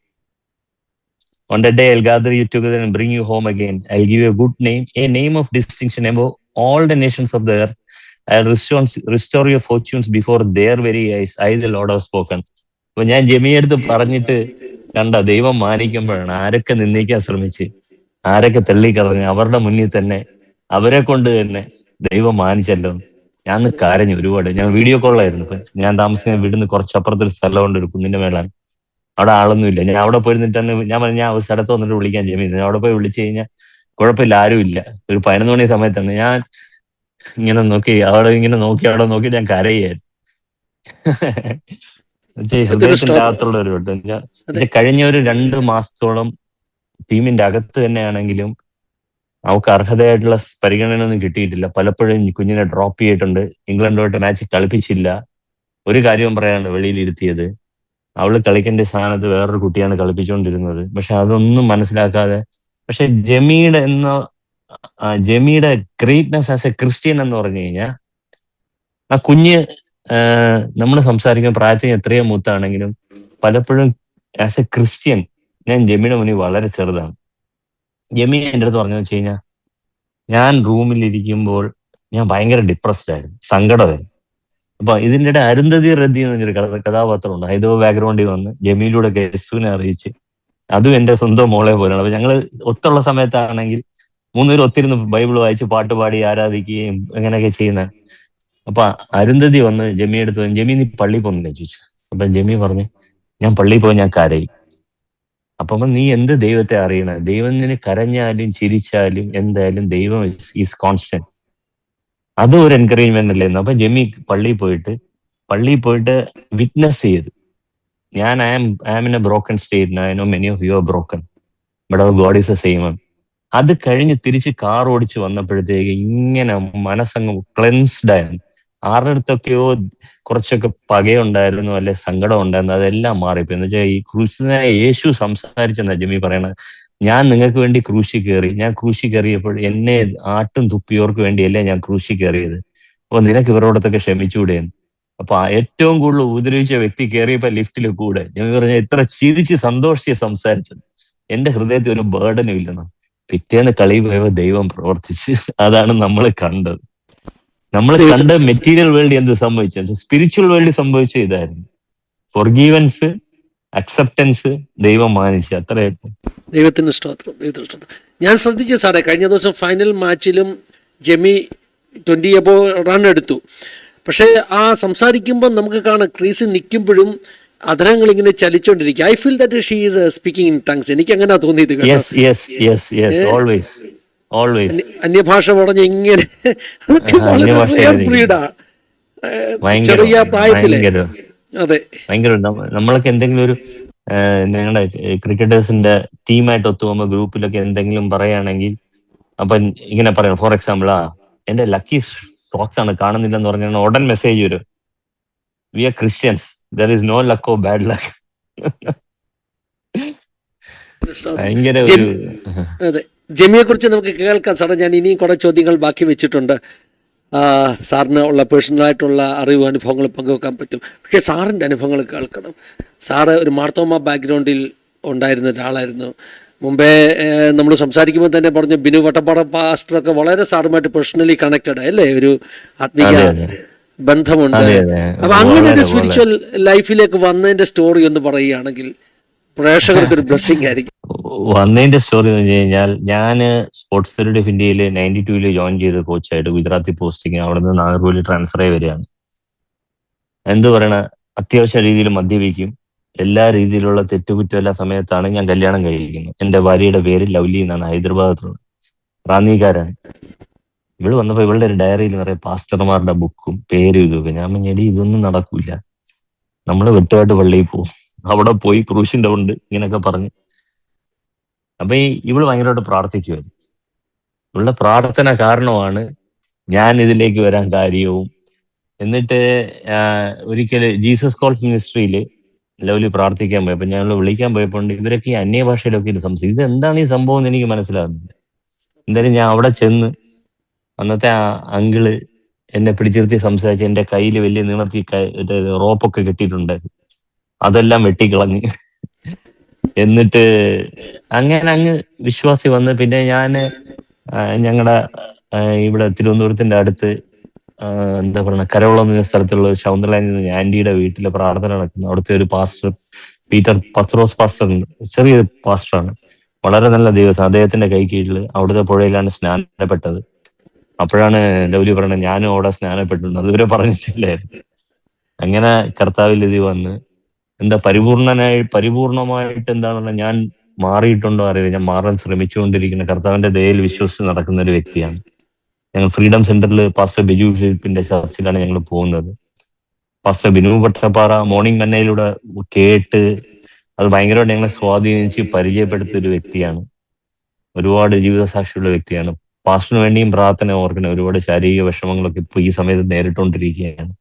On that day I'll gather you together and bring you home again. I'll give you a good name, a name of distinction above all the nations of the earth. I'll restore your fortunes before their very eyes. I the Lord have spoken. അപ്പൊ ഞാൻ ജമിയെടുത്ത് പറഞ്ഞിട്ട് കണ്ട ദൈവം മാനിക്കുമ്പോഴാണ് ആരൊക്കെ നിന്ദിക്കാൻ ശ്രമിച്ച് ആരൊക്കെ തള്ളിക്കറഞ്ഞ് അവരുടെ മുന്നിൽ തന്നെ അവരെ കൊണ്ട് തന്നെ ദൈവം മാനിച്ചല്ലോ. ഞാൻ കരഞ്ഞു ഒരുപാട്. ഞാൻ വീഡിയോ കോളായിരുന്നു. ഇപ്പൊ ഞാൻ താമസിക്കുന്ന വീടിന് കുറച്ചപ്പുറത്തൊരു സ്ഥലമുണ്ട്, ഒരു കുന്നിന്റെ മേലാണ്. അവിടെ ആളൊന്നുമില്ല. ഞാൻ അവിടെ പോയിരുന്നിട്ടാണ് ഞാൻ പറഞ്ഞു ഞാൻ ഒരു സ്ഥലത്ത് വന്നിട്ട് വിളിക്കാൻ ജമീൻ. അവിടെ പോയി വിളിച്ചു കഴിഞ്ഞാൽ കുഴപ്പമില്ല, ആരുമില്ല. ഒരു 11 മണി സമയത്താണ് ഞാൻ ഇങ്ങനെ നോക്കി അവിടെ നോക്കി ഞാൻ കരയായിരുന്നു. ഹൃദയത്തിന്റെ അകത്തുള്ള ഒരു കഴിഞ്ഞ ഒരു 2 മാസത്തോളം ടീമിന്റെ അകത്ത് തന്നെയാണെങ്കിലും അവർക്ക് അർഹതയായിട്ടുള്ള പരിഗണന ഒന്നും കിട്ടിയിട്ടില്ല. പലപ്പോഴും കുഞ്ഞിനെ ഡ്രോപ്പ് ചെയ്തിട്ടുണ്ട്. ഇംഗ്ലണ്ടുമായിട്ട് മാച്ച് കളിപ്പിച്ചില്ല. ഒരു കാര്യവും പറയാണ്ട് വെളിയിലിരുത്തിയത്. അവള് കളിക്കേണ്ട സ്ഥാനത്ത് വേറൊരു കുട്ടിയാണ് കളിപ്പിച്ചുകൊണ്ടിരുന്നത്. പക്ഷെ അതൊന്നും മനസ്സിലാക്കാതെ പക്ഷെ ജെമിയുടെ ഗ്രേറ്റ്നെസ് ആസ് എ ക്രിസ്ത്യൻ എന്ന് പറഞ്ഞു കഴിഞ്ഞാൽ ആ കുഞ്ഞ് നമ്മൾ സംസാരിക്കുന്ന പ്രായത്തിന് എത്രയോ മൂത്താണെങ്കിലും പലപ്പോഴും ആസ് എ ക്രിസ്ത്യൻ ഞാൻ ജെമിയുടെ മുന്നിൽ വളരെ ചെറുതാണ്. ജെമി എൻ്റെ അടുത്ത് പറഞ്ഞു വെച്ച് കഴിഞ്ഞാൽ ഞാൻ റൂമിലിരിക്കുമ്പോൾ ഞാൻ ഭയങ്കര ഡിപ്രസ്ഡ് ആയിരുന്നു, സങ്കടമായിരുന്നു. അപ്പൊ ഇതിൻ്റെ ഇടെ അരുന്ധതി റദ്ദി എന്ന് പറഞ്ഞൊരു കഥാപാത്രമുണ്ട്. ഹൈദരാബാദ് ബാക്ക്ഗ്രൗണ്ടിൽ വന്ന് ജമീലൂടെ ഗസ്സുവിനെ അറിയിച്ച് അതും എൻ്റെ സ്വന്തം മോളെ പോലെയാണ്. അപ്പൊ ഞങ്ങള് ഒത്തുള്ള സമയത്താണെങ്കിൽ 3 പേരും ഒത്തിരുന്ന് ബൈബിൾ വായിച്ച് പാട്ടുപാടി ആരാധിക്കുകയും അങ്ങനെയൊക്കെ ചെയ്യുന്ന. അപ്പൊ അരുന്ധതി വന്ന് ജമി എടുത്ത് ജമി നീ പള്ളിയിൽ പോകുന്നില്ല ചോദിച്ചു. അപ്പൊ ജമി പറഞ്ഞു ഞാൻ പള്ളിയിൽ പോയി ഞാൻ കരയും. അപ്പൊ നീ എന്ത് ദൈവത്തെ അറിയണ? ദൈവത്തിന് കരഞ്ഞാലും ചിരിച്ചാലും എന്തായാലും ദൈവം ഈസ് കോൺസ്റ്റന്റ്. അതും ഒരു എൻകറേജ്മെന്റ് അല്ലായിരുന്നു. അപ്പൊ ജെമി പള്ളിയിൽ പോയിട്ട് വിറ്റ്നസ് ചെയ്ത് ഞാൻ I am in a broken state. I know many of you are broken but our God is a same. അത് കഴിഞ്ഞ് തിരിച്ച് കാർ ഓടിച്ച് വന്നപ്പോഴത്തേക്ക് ഇങ്ങനെ മനസ്സങ്ങ് ക്ലെൻസ്ഡ് ആയിരുന്നു. ആരുടെ അടുത്തൊക്കെയോ കുറച്ചൊക്കെ പകയുണ്ടായിരുന്നു, അല്ലെ സങ്കടം ഉണ്ടായിരുന്നു, അതെല്ലാം മാറിപ്പോയി. എന്ന് വെച്ചാൽ ഈ ക്രൂശിനായ യേശു സംസാരിച്ചെന്നാ ജെമി പറയണ. ഞാൻ നിങ്ങൾക്ക് വേണ്ടി ക്രൂശി കയറി. ഞാൻ ക്രൂശി കയറിയപ്പോൾ എന്നെ ആട്ടും തുപ്പിയവർക്ക് വേണ്ടിയല്ലേ ഞാൻ ക്രൂശി കയറിയത്. അപ്പൊ നിനക്ക് ഇവരോടത്തൊക്കെ ക്ഷമിച്ചുകൂടെയെന്ന്. അപ്പൊ ഏറ്റവും കൂടുതൽ ഉപദ്രവിച്ച വ്യക്തി കയറിയപ്പോ ലിഫ്റ്റിൽ കൂടെ ഞാൻ പറഞ്ഞ ഇത്ര ചിരിച്ച് സന്തോഷിച്ച് സംസാരിച്ചത്. എന്റെ ഹൃദയത്തിൽ ഒരു ബേർഡനും ഇല്ലെന്ന്. പിറ്റേന്ന് കളി പോയപ്പോ ദൈവം പ്രവർത്തിച്ച്. അതാണ് നമ്മൾ കണ്ടത്. നമ്മൾ കണ്ട മെറ്റീരിയൽ വേൾഡ് എന്ത് സംഭവിച്ചത്, സ്പിരിച്വൽ വേൾഡ് സംഭവിച്ച ഇതായിരുന്നു. ഫോർഗീവൻസ്, അക്സെപ്റ്റൻസ്, ദൈവം മാനിച്ച്. അത്രയായിട്ട്. ദൈവത്തിന് സ്തോത്രം. ഞാൻ ശ്രദ്ധിച്ചു സാറേ, കഴിഞ്ഞ ദിവസം ഫൈനൽ മാച്ചിലും ജെമി 20 അബോ റൺ എടുത്തു. പക്ഷേ ആ സംസാരിക്കുമ്പോൾ നമുക്ക് കാണാം ക്രീസിൽ നിൽക്കുമ്പോഴും അധരങ്ങൾ ഇങ്ങനെ ചലിച്ചോണ്ടിരിക്കുക. I feel that she is speaking in tongues. എനിക്ക് അങ്ങനെ തോന്നിയത്. അന്യഭാഷ പറഞ്ഞ ഇങ്ങനെ ബ്രീഡാ. ഭയങ്കര ചെറിയ പ്രായത്തിലെ. ഭയങ്കര അതെ. ഭയങ്കര നമ്മളൊക്കെ എന്തെങ്കിലും ഒരു ഞങ്ങളുടെ ക്രിക്കറ്റേഴ്സിന്റെ ടീമായിട്ട് ഒത്തുപോകുമ്പോൾ ഗ്രൂപ്പിലൊക്കെ എന്തെങ്കിലും പറയുകയാണെങ്കിൽ അപ്പൊ ഇങ്ങനെ പറയണം. ഫോർ എക്സാമ്പിൾ, എന്റെ ലക്കി സ്റ്റോക്സ് ആണ് കാണുന്നില്ലെന്ന് പറഞ്ഞാൽ ഉടൻ മെസ്സേജ് വരും, we are Christians, there is no luck or bad luck. ഭയങ്കര ഒരു അതെ, ജെമിയെ കുറിച്ച് നമുക്ക് കേൾക്കാം സാറേ. ഞാൻ ഇനിയും കുറെ ചോദ്യങ്ങൾ ബാക്കി വെച്ചിട്ടുണ്ട്. സാറിന് ഉള്ള പേഴ്സണലായിട്ടുള്ള അറിവും അനുഭവങ്ങളും പങ്കുവെക്കാൻ പറ്റും. പക്ഷേ സാറിൻ്റെ അനുഭവങ്ങൾ കേൾക്കണം. സാറ് ഒരു മാർത്തോമ ബാക്ക്ഗ്രൗണ്ടിൽ ഉണ്ടായിരുന്ന ഒരാളായിരുന്നു. മുമ്പേ നമ്മൾ സംസാരിക്കുമ്പോൾ തന്നെ പറഞ്ഞു ബിനു വട്ടപ്പാറ പാസ്റ്ററൊക്കെ വളരെ സാറുമായിട്ട് പേഴ്സണലി കണക്റ്റഡ് അല്ലേ, ഒരു ആത്മീയ ബന്ധമുണ്ട്. അപ്പം അങ്ങനെ ഒരു സ്പിരിച്വൽ ലൈഫിലേക്ക് വന്നതിൻ്റെ സ്റ്റോറി ഒന്ന് പറയുകയാണെങ്കിൽ പ്രേക്ഷകർക്ക് ഒരു ബ്ലെസ്സിങ് ആയിരിക്കും. വന്നതിന്റെ സ്റ്റോറി എന്ന് വെച്ച് കഴിഞ്ഞാൽ, ഞാന് സ്പോർട്സ് അതോറിറ്റി ഓഫ് ഇന്ത്യയിൽ 92 ജോയിൻ ചെയ്ത കോച്ചായിട്ട് ഗുജറാത്തി പോസ്റ്റിങ് അവിടെ നിന്ന് നാഗർകോവിൽ ട്രാൻസ്ഫർ ആയി വരികയാണ്. എന്ത് പറയണ, അത്യാവശ്യ രീതിയിൽ മദ്യപിക്കും, എല്ലാ രീതിയിലുള്ള തെറ്റുകുറ്റം എല്ലാ സമയത്താണ് ഞാൻ കല്യാണം കഴിക്കുന്നത്. എന്റെ ഭാര്യയുടെ പേര് ലവ്ലി എന്നാണ്, ഹൈദരാബാദിലുള്ള റാന്നിക്കാരാണ്. ഇവള് വന്നപ്പോ ഇവളുടെ ഒരു ഡയറിയിൽ നിറയെ പാസ്റ്റർമാരുടെ ബുക്കും പേരും ഇതൊക്കെ. ഞാൻ പറഞ്ഞടി ഇതൊന്നും നടക്കൂല, നമ്മള് വെട്ടുമായിട്ട് പള്ളിയിൽ പോകും, അവിടെ പോയി ക്രൂശിന്റെ ഉണ്ട് ഇങ്ങനെയൊക്കെ പറഞ്ഞ്. അപ്പൊ ഇവള് ഭയങ്കരമായിട്ട് പ്രാർത്ഥിക്കുമായിരുന്നു. ഇവളുടെ പ്രാർത്ഥന കാരണമാണ് ഞാൻ ഇതിലേക്ക് വരാൻ കാര്യവും. എന്നിട്ട് ഒരിക്കല് ജീസസ് കോൾസ് മിനിസ്ട്രിയിൽ ലവ്ലി പ്രാർത്ഥിക്കാൻ പോയപ്പോ ഞങ്ങൾ വിളിക്കാൻ പോയപ്പോൾ ഇവരൊക്കെ ഈ അന്യഭാഷയിലൊക്കെ ഇത് സംസാരിക്കും. ഇത് എന്താണ് ഈ സംഭവം എന്ന് എനിക്ക് മനസ്സിലാകുന്നില്ല. എന്തായാലും ഞാൻ അവിടെ ചെന്ന് അന്നത്തെ ആ അങ്കിള് എന്നെ പിടിച്ചിരുത്തി സംസാരിച്ച് എന്റെ കയ്യിൽ വലിയ നീളത്തി റോപ്പൊക്കെ കെട്ടിയിട്ടുണ്ടായിരുന്നു, അതെല്ലാം വെട്ടിക്കളഞ്ഞ് എന്നിട്ട് അങ്ങനെ അങ്ങ് വിശ്വാസി വന്ന്. പിന്നെ ഞാന് ഞങ്ങളുടെ ഇവിടെ തിരുവനന്തപുരത്തിന്റെ അടുത്ത് എന്താ പറയുക, കരവളം എന്ന സ്ഥലത്തുള്ള ഒരു ശൗന്തളയിൽ നിന്ന് ആന്റിയുടെ വീട്ടിലെ പ്രാർത്ഥന നടക്കുന്നു. അവിടുത്തെ ഒരു പാസ്റ്റർ പീറ്റർ പത്രോസ് പാസ്റ്റർ, ചെറിയൊരു പാസ്റ്ററാണ്, വളരെ നല്ല ദിവസം. അദ്ദേഹത്തിന്റെ കൈ കീഴിൽ അവിടുത്തെ പുഴയിലാണ് സ്നാനപ്പെട്ടത്. അപ്പോഴാണ് ലവ്ലി പറയുന്നത് ഞാനും അവിടെ സ്നാനപ്പെട്ടിട്ടുണ്ട്, അതുവരെ പറഞ്ഞിട്ടില്ലായിരുന്നു. അങ്ങനെ കർത്താവിൽ ഇത് വന്ന് എന്താ പരിപൂർണമായിട്ട് എന്താ പറഞ്ഞാൽ ഞാൻ മാറിയിട്ടുണ്ടോ അറിയില്ല, ഞാൻ മാറാൻ ശ്രമിച്ചുകൊണ്ടിരിക്കുന്ന കർത്താവിന്റെ ദയയിൽ വിശ്വസിച്ച് നടക്കുന്ന ഒരു വ്യക്തിയാണ്. ഞങ്ങൾ ഫ്രീഡം സെന്ററിൽ പാസ്റ്റർ ബിജു ഫിലിപ്പിന്റെ ചർച്ചിലാണ് ഞങ്ങൾ പോകുന്നത്. പാസ്റ്റർ ബിനു വട്ടപ്പാറ മോർണിംഗ് മന്നയിലൂടെ കേട്ട് അത് ഭയങ്കരമായിട്ട് ഞങ്ങളെ സ്വാധീനിച്ച് പരിചയപ്പെടുത്തിയ ഒരു വ്യക്തിയാണ്. ഒരുപാട് ജീവിതസാക്ഷിയുള്ള വ്യക്തിയാണ്. പാസ്റ്ററിന് വേണ്ടിയും പ്രാർത്ഥന ഓർക്കണം. ഒരുപാട് ശാരീരിക വിഷമങ്ങളൊക്കെ ഇപ്പൊ ഈ സമയത്ത് നേരിട്ടുകൊണ്ടിരിക്കുകയാണ്.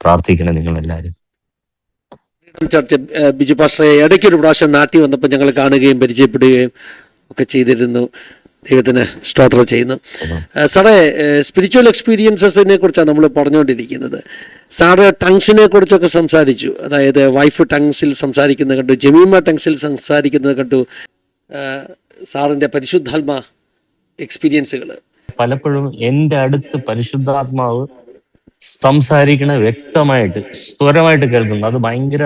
പ്രാർത്ഥിക്കണം നിങ്ങൾ എല്ലാവരും. ചർച്ച ബിജു പാസ്റ്ററെ ഇടയ്ക്കൊരു പ്രാവശ്യം നാട്ടിൽ വന്നപ്പോൾ ഞങ്ങൾ കാണുകയും പരിചയപ്പെടുകയും ഒക്കെ ചെയ്തിരുന്നു. ദൈവത്തിന് സ്തോത്രം ചെയ്യുന്നു. സാറേ, സ്പിരിച്വൽ എക്സ്പീരിയൻസസിനെ കുറിച്ചാണ് നമ്മൾ പറഞ്ഞുകൊണ്ടിരിക്കുന്നത്. സാറ് ടങ്സിനെ കുറിച്ചൊക്കെ സംസാരിച്ചു. അതായത് വൈഫ് ടങ്സിൽ സംസാരിക്കുന്നത് കണ്ടു, ജമീമ ടങ്സിൽ സംസാരിക്കുന്നത് കണ്ടു. സാറിൻ്റെ പരിശുദ്ധാത്മ എക്സ്പീരിയൻസുകൾ പലപ്പോഴും എൻ്റെ അടുത്ത് പരിശുദ്ധാത്മാവ് സംസാരിക്കണ വ്യക്തമായിട്ട് സ്വരമായിട്ട് കേൾക്കുന്നു. അത് ഭയങ്കര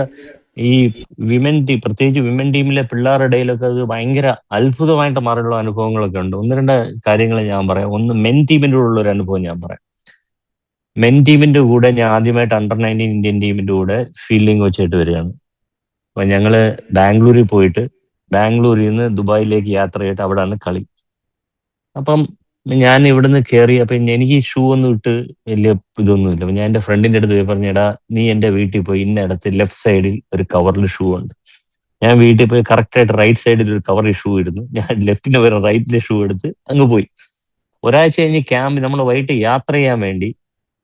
ഈ വിമൻ ടീം, പ്രത്യേകിച്ച് വിമൻ ടീമിലെ പിള്ളേരുടെ ഇടയിലൊക്കെ അത് ഭയങ്കര അത്ഭുതമായിട്ട് മാറിയുള്ള അനുഭവങ്ങളൊക്കെ ഉണ്ട്. ഒന്ന് രണ്ട് കാര്യങ്ങൾ ഞാൻ പറയാം. ഒന്ന് മെൻ ടീമിൻ്റെ കൂടെ ഉള്ള ഒരു അനുഭവം ഞാൻ പറയാം. മെൻ ടീമിന്റെ കൂടെ ഞാൻ ആദ്യമായിട്ട് അണ്ടർ-19 ഇന്ത്യൻ ടീമിന്റെ കൂടെ ഫീൽഡിംഗ് വെച്ചിട്ട് വരികയാണ്. അപ്പൊ ഞങ്ങള് ബാംഗ്ലൂരിൽ പോയിട്ട് ബാംഗ്ലൂരിൽ നിന്ന് ദുബായിലേക്ക് യാത്ര ചെയ്തിട്ട് അവിടെയാണ് കളി. അപ്പം ഞാൻ ഇവിടുന്ന് കയറി. അപ്പൊ എനിക്ക് ഷൂ ഒന്നും ഇട്ട് വലിയ ഇതൊന്നുമില്ല. അപ്പൊ ഞാൻ എന്റെ ഫ്രണ്ടിന്റെ അടുത്ത് പോയി പറഞ്ഞടാ, നീ എന്റെ വീട്ടിൽ പോയി ഇന്ന ഇടത്ത് ലെഫ്റ്റ് സൈഡിൽ ഒരു കവറിൽ ഷൂ ഉണ്ട്. ഞാൻ വീട്ടിൽ പോയി കറക്റ്റായിട്ട് റൈറ്റ് സൈഡിൽ ഒരു കവറിൽ ഷൂ ഇടുന്നു. ഞാൻ ലെഫ്റ്റിന് പകരം റൈറ്റിലെ ഷൂ എടുത്ത് അങ്ങ് പോയി. ഒരാഴ്ച കഴിഞ്ഞ് ക്യാമ്പിൽ നമ്മൾ വൈകിട്ട് യാത്ര ചെയ്യാൻ വേണ്ടി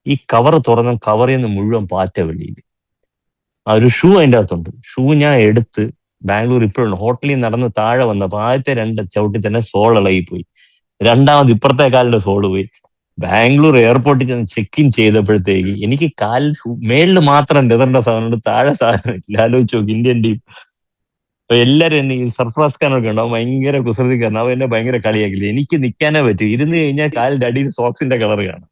ഈ കവർ തുറന്ന കവറിൽ നിന്ന് മുഴുവൻ പാറ്റ വെളിയിൽ. ആ ഒരു ഷൂ അതിൻ്റെ അകത്തുണ്ട്. ഷൂ ഞാൻ എടുത്ത് ബാംഗ്ലൂർ ഇപ്പോഴുണ്ട്. ഹോട്ടലിൽ നടന്ന് താഴെ വന്നപ്പോൾ ആദ്യത്തെ 2 ചവിട്ടി തന്നെ സോൾ ഇളകി പോയി. രണ്ടാമത് ഇപ്പുറത്തെ കാലിന്റെ സോള് പോയി. ബാംഗ്ലൂർ എയർപോർട്ടിൽ ചെന്ന് ചെക്ക് ഇൻ ചെയ്തപ്പോഴത്തേക്ക് എനിക്ക് കാലിൽ മേളിൽ മാത്രം ലെതറിന്റെ സാധനമുണ്ട്, താഴെ സാധനം ഇല്ല. ആലോചിച്ച് നോക്കി. ഇന്ത്യൻ ടീം എല്ലാരും എന്നെ ഈ സർഫ്രാസ് ഖാനൊക്കെ ഉണ്ട്, അവൻ ഭയങ്കര കുസൃതിക്കാരൻ. അവൻ എന്നെ ഭയങ്കര കളിയാക്കില്ല. എനിക്ക് നിൽക്കാനേ പറ്റും. ഇരുന്ന് കഴിഞ്ഞാൽ കാലിന്റെ അടിയിൽ സോക്സിന്റെ കളർ കാണാം.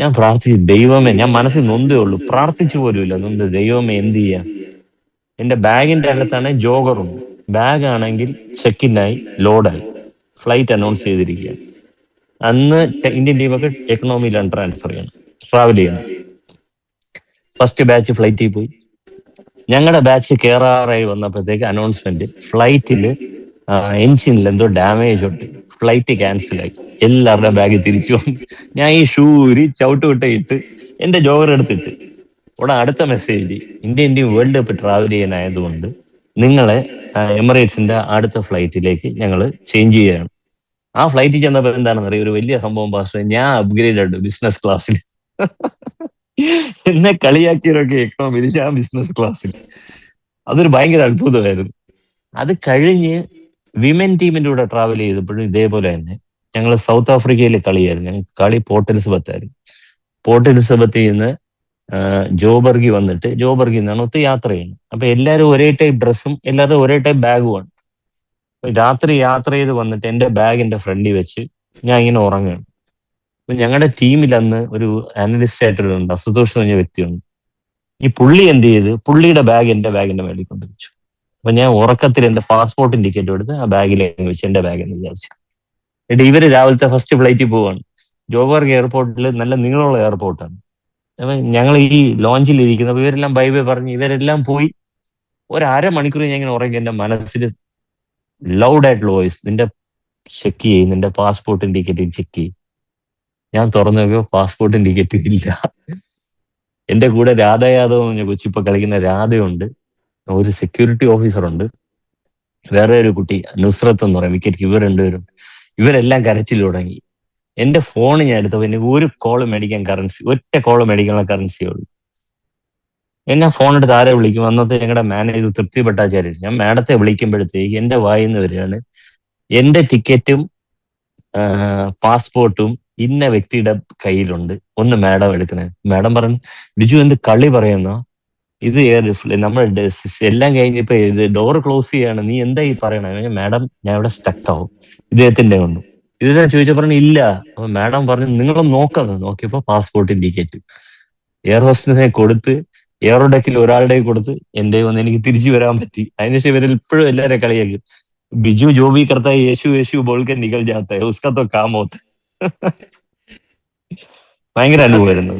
ഞാൻ പ്രാർത്ഥിച്ചു, ദൈവമേ, ഞാൻ മനസ്സിൽ നൊന്തേ ഉള്ളൂ, പ്രാർത്ഥിച്ചു പോലും ഇല്ല, നൊന്ത്. ദൈവമേ എന്ത് ചെയ്യാം. എന്റെ ബാഗിന്റെ അകത്താണ് ജോഗറുണ്ട്. ബാഗ് ആണെങ്കിൽ ചെക്കിനായി ലോഡായി ഫ്ലൈറ്റ് അനൗൺസ് ചെയ്തിരിക്കുകയാണ്. അന്ന് ഇന്ത്യൻ ടീമൊക്കെ എക്കണോമിയിലാണ് ട്രാവൽ ചെയ്യണം. ഫസ്റ്റ് ബാച്ച് ഫ്ലൈറ്റിൽ പോയി. ഞങ്ങളുടെ ബാച്ച് കയറാറായി വന്നപ്പോഴത്തേക്ക് അനൗൺസ്മെന്റ്, ഫ്ലൈറ്റിൽ എൻജിനിൽ എന്തോ ഡാമേജ് ഉണ്ട്, ഫ്ലൈറ്റ് ക്യാൻസലായി, എല്ലാവരുടെ ബാഗ് തിരിച്ചു വന്നു. ഞാൻ ഈ ഷൂ ഊരി ചവിട്ടുവിട്ടയിട്ട് എന്റെ ജോഗർ എടുത്തിട്ട് ഉടനെ അടുത്ത മെസ്സേജ്, ഇന്ത്യൻ്റെയും വേൾഡ് കപ്പ് ട്രാവൽ ചെയ്യാനായതുകൊണ്ട് നിങ്ങളെ എമിറേറ്റ്സിന്റെ അടുത്ത ഫ്ലൈറ്റിലേക്ക് ഞങ്ങൾ ചേഞ്ച് ചെയ്യുകയാണ്. ആ ഫ്ലൈറ്റിൽ ചെന്നപ്പോൾ എന്താണെന്ന് അറിയാം, ഒരു വലിയ സംഭവം പാസ്, ഞാൻ അപ്ഗ്രേഡ് ഉണ്ട് ബിസിനസ് ക്ലാസ്സിൽ. എന്നെ കളിയാക്കിയവരൊക്കെ എക്കണോമിയിൽ, ഞാൻ ബിസിനസ് ക്ലാസ്സിൽ. അതൊരു ഭയങ്കര അത്ഭുതമായിരുന്നു. അത് കഴിഞ്ഞ് വിമൻ ടീമിന്റെ കൂടെ ട്രാവൽ ചെയ്തപ്പോഴും ഇതേപോലെ തന്നെ ഞങ്ങൾ സൗത്ത് ആഫ്രിക്കയിലെ കളിയായിരുന്നു. ഞങ്ങൾ കളി പോർട്ട് എലിസബത്ത് ആയിരുന്നു. പോർട്ട് എലിസബത്തിൽ നിന്ന് ജോബർഗി വന്നിട്ട് ജോബർഗിൽ നിന്നാണ് ഒത്ത് യാത്ര ചെയ്യുന്നത്. അപ്പൊ എല്ലാവരും ഒരേ ടൈപ്പ് ഡ്രസ്സും എല്ലാവരും ഒരേ ടൈപ്പ് ബാഗുമാണ്. രാത്രി യാത്ര ചെയ്ത് വന്നിട്ട് എന്റെ ബാഗ് എന്റെ ഫ്രണ്ടിൽ വെച്ച് ഞാൻ ഇങ്ങനെ ഉറങ്ങുകയാണ്. അപ്പൊ ഞങ്ങളുടെ ടീമിൽ അന്ന് ഒരു അനലിസ്റ്റ് ആയിട്ടുണ്ട്, അസുതോഷ് എന്ന് പറഞ്ഞ വ്യക്തിയുണ്ട്. ഈ പുള്ളി എന്ത് ചെയ്ത്, പുള്ളിയുടെ ബാഗ് എന്റെ ബാഗിന്റെ മേളിൽ കൊണ്ട് വെച്ചു. അപ്പൊ ഞാൻ ഉറക്കത്തിൽ എന്റെ പാസ്പോർട്ടും ടിക്കറ്റും എടുത്ത് ആ ബാഗിലേക്ക് വെച്ച് എന്റെ ബാഗ് എന്ന് വിചാരിച്ചു. എന്നിട്ട് ഇവര് രാവിലത്തെ ഫസ്റ്റ് ഫ്ലൈറ്റിൽ പോവാണ്. ജോബർഗ് എയർപോർട്ടിൽ നല്ല നീളമുള്ള എയർപോർട്ടാണ്. അപ്പൊ ഞങ്ങൾ ഈ ലോഞ്ചിൽ ഇരിക്കുന്നപ്പോൾ ഇവരെല്ലാം ബൈ ബൈ പറഞ്ഞ് ഇവരെല്ലാം പോയി. ഒരു അരമണിക്കൂർ ഞാൻ ഇങ്ങനെ ഉറങ്ങി. എന്റെ മനസ്സിൽ ലൗഡായിട്ടുള്ള വോയിസ്, നിന്റെ ചെക്ക് ചെയ്യും, നിന്റെ പാസ്പോർട്ടും ടിക്കറ്റും ചെക്ക് ചെയ്യും. ഞാൻ തുറന്നു നോക്കിയോ പാസ്പോർട്ടും ടിക്കറ്റും ഇല്ല. എന്റെ കൂടെ രാധ യാദവ് എന്ന് പറഞ്ഞ കൊച്ചിപ്പോ കളിക്കുന്ന രാധയുണ്ട്, ഒരു സെക്യൂരിറ്റി ഓഫീസറുണ്ട്, വേറെ ഒരു കുട്ടി നുസ്രത്ത് എന്ന് പറയും വിക്കറ്റ്. ഇവർ രണ്ടുപേരും, ഇവരെല്ലാം കരച്ചിൽ തുടങ്ങി. എന്റെ ഫോൺ ഞാൻ എടുത്തപ്പോൾ എനിക്ക് ഒരു കോള് മേടിക്കാൻ കറൻസി, ഒറ്റ കോള് മേടിക്കാനുള്ള കറൻസിയേ ഉള്ളൂ. എന്നെ ഫോൺ എടുത്ത് ആരെ വിളിക്കും? അന്നത്തെ ഞങ്ങളുടെ മാനേജർ തൃപ്തി ഭട്ടാചാര്യ. ഞാൻ മാഡത്തെ വിളിക്കുമ്പോഴത്തേക്ക് എന്റെ വായിന്ന് വരികയാണ്, എന്റെ ടിക്കറ്റും പാസ്പോർട്ടും ഇന്ന വ്യക്തിയുടെ കയ്യിലുണ്ട്, ഒന്ന് മാഡം എടുക്കണേ. മാഡം പറഞ്ഞു, ബിജു എന്ത് കളി പറയുന്നോ, ഇത് നമ്മൾ എല്ലാം കഴിഞ്ഞപ്പോ ഇത് ഡോർ ക്ലോസ് ചെയ്യാണ്, നീ എന്താ ഈ പറയണേ? മാഡം ഞാൻ ഇവിടെ സ്റ്റക്ക് ആവും, ഇദ്ദേഹത്തിന്റെ ഒന്നും. ഇത് ഞാൻ ചോദിച്ചപ്പോൾ പറഞ്ഞു ഇല്ല. അപ്പൊ മാഡം പറഞ്ഞു നിങ്ങളൊന്ന് നോക്കുന്നത്. നോക്കിയപ്പോ പാസ്പോർട്ടും ടിക്കറ്റും എയർ ഹോസ്റ്റസിനെ കൊടുത്ത്, എയറോഡെക്കിൽ ഒരാളുടെ കൊടുത്ത് എന്റെ വന്ന് എനിക്ക് തിരിച്ചു വരാൻ പറ്റി. അതിനുശേഷം ഇവരിൽ ഇപ്പോഴും എല്ലാവരും കളിയാക്കും, ബിജു ജോ ഭി കർത്താ ഹൈ യേശു യേശു ബോൾ കെ നികൽ ജാത്ത ഹൈ ഉസ്കാ തോ കാം ഹോത്താ. ഭയങ്കര അനുഭവമായിരുന്നു.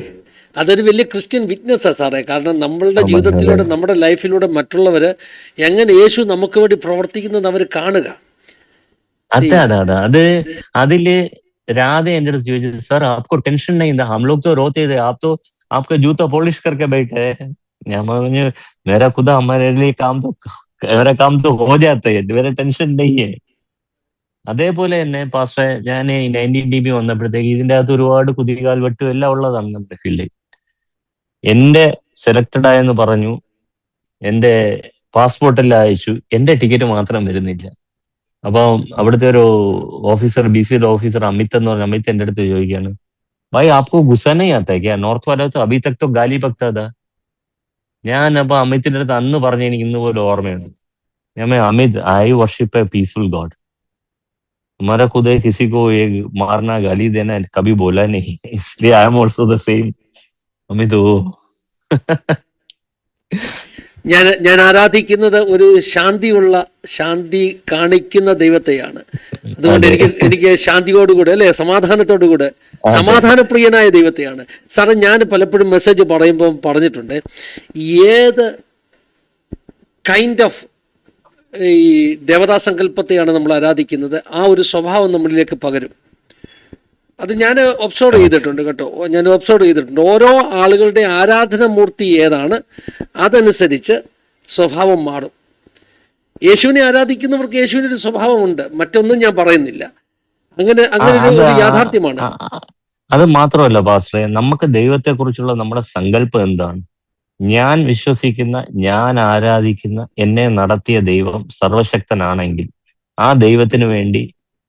അതൊരു വലിയ ക്രിസ്ത്യൻ വിറ്റ്നസ്സാണ് സാറേ. കാരണം നമ്മളുടെ ജീവിതത്തിലൂടെ, നമ്മുടെ ലൈഫിലൂടെ മറ്റുള്ളവർ എങ്ങനെ യേശു നമുക്ക് വേണ്ടി പ്രവർത്തിക്കുന്നത് അവർ കാണുക. അതെ അതെ അതെ അത് അതില് രാധ എന്റെ അടുത്ത് ചോദിച്ചു, സാർ ആപ്കോ ടെൻഷൻ नहीं था, हम लोग तो रोते थे, आप तो आपका जूता पॉलिश करके बैठे हैं. ഞാൻ പറഞ്ഞു मेरा खुदा हमारे लिए काम तो मेरा काम तो हो जाता है, मेरा ടെൻഷൻ नहीं है. അതേപോലെ തന്നെ പാസ്റ്ററെ ഞാൻ ഈ 19 DB വന്നപ്പോഴത്തേക്ക് ഇതിന്റെ അകത്ത് ഒരുപാട് കുതികാൽ വെട്ടും എല്ലാം ഉള്ളതാണ് നമ്മുടെ ഫീൽഡിൽ. എന്റെ സെലക്റ്റഡ് ആയെന്ന് പറഞ്ഞു, എന്റെ പാസ്പോർട്ടെല്ലാം അയച്ചു, എന്റെ ടിക്കറ്റ് മാത്രം വരുന്നില്ല. അപ്പൊ അവിടുത്തെ ഒരു ഓഫീസർ, BCയുടെ ഓഫീസർ അമിത് എന്ന് പറഞ്ഞ അമിത് എന്റെ അടുത്ത് ചോദിക്കുകയാണ്, ഭായി ആപ്കോ ഗുസ്സ नहीं आता है क्या, നോർത്ത് वाला तो अभी तक तो गाली बकता था. ഞാൻ അപ്പൊ അമിത്തിന്റെ അടുത്ത് അന്ന് പറഞ്ഞ എനിക്ക് ഇന്ന് പോലും ഓർമ്മയുണ്ട്. ഞാൻ Amit, I worship A peaceful God, हमारा खुदा किसी को ये मारना गाली देना कभी बोला नहीं, इसलिए I am also the same. Amit ഓ ഞാൻ ആരാധിക്കുന്നത് ഒരു ശാന്തി കാണിക്കുന്ന ദൈവത്തെയാണ്. അതുകൊണ്ട് എനിക്ക് ശാന്തിയോടുകൂടെ, അല്ലെ, സമാധാനത്തോടുകൂടെ, സമാധാനപ്രിയനായ ദൈവത്തെയാണ്. സാറേ, ഞാൻ പലപ്പോഴും മെസ്സേജ് പറയുമ്പോൾ പറഞ്ഞിട്ടുണ്ട്, ഏത് കൈൻഡ് ഓഫ് ഈ ദേവതാസങ്കല്പത്തെയാണ് നമ്മൾ ആരാധിക്കുന്നത്, ആ ഒരു സ്വഭാവം നമ്മളിലേക്ക് പകരും. അത് ഞാൻ ഒബ്സർവ് ചെയ്തിട്ടുണ്ട് കേട്ടോ. ഓരോ ആളുകളുടെ ആരാധനാമൂർത്തി ഏതാണ്, അതനുസരിച്ച് സ്വഭാവം മാറും. യേശുവിനെ ആരാധിക്കുന്നവർക്ക് യേശുവിനൊരു സ്വഭാവമുണ്ട്, മറ്റൊന്നും ഞാൻ പറയുന്നില്ല. അങ്ങനെ ഒരു യാഥാർത്ഥ്യമാണ്. അത് മാത്രമല്ല പാസ്റ്ററെ, നമുക്ക് ദൈവത്തെ കുറിച്ചുള്ള നമ്മുടെ സങ്കല്പം എന്താണ്? ഞാൻ വിശ്വസിക്കുന്ന, ഞാൻ ആരാധിക്കുന്ന, എന്നെ നടത്തിയ ദൈവം സർവശക്തനാണെങ്കിൽ ആ ദൈവത്തിന് വേണ്ടി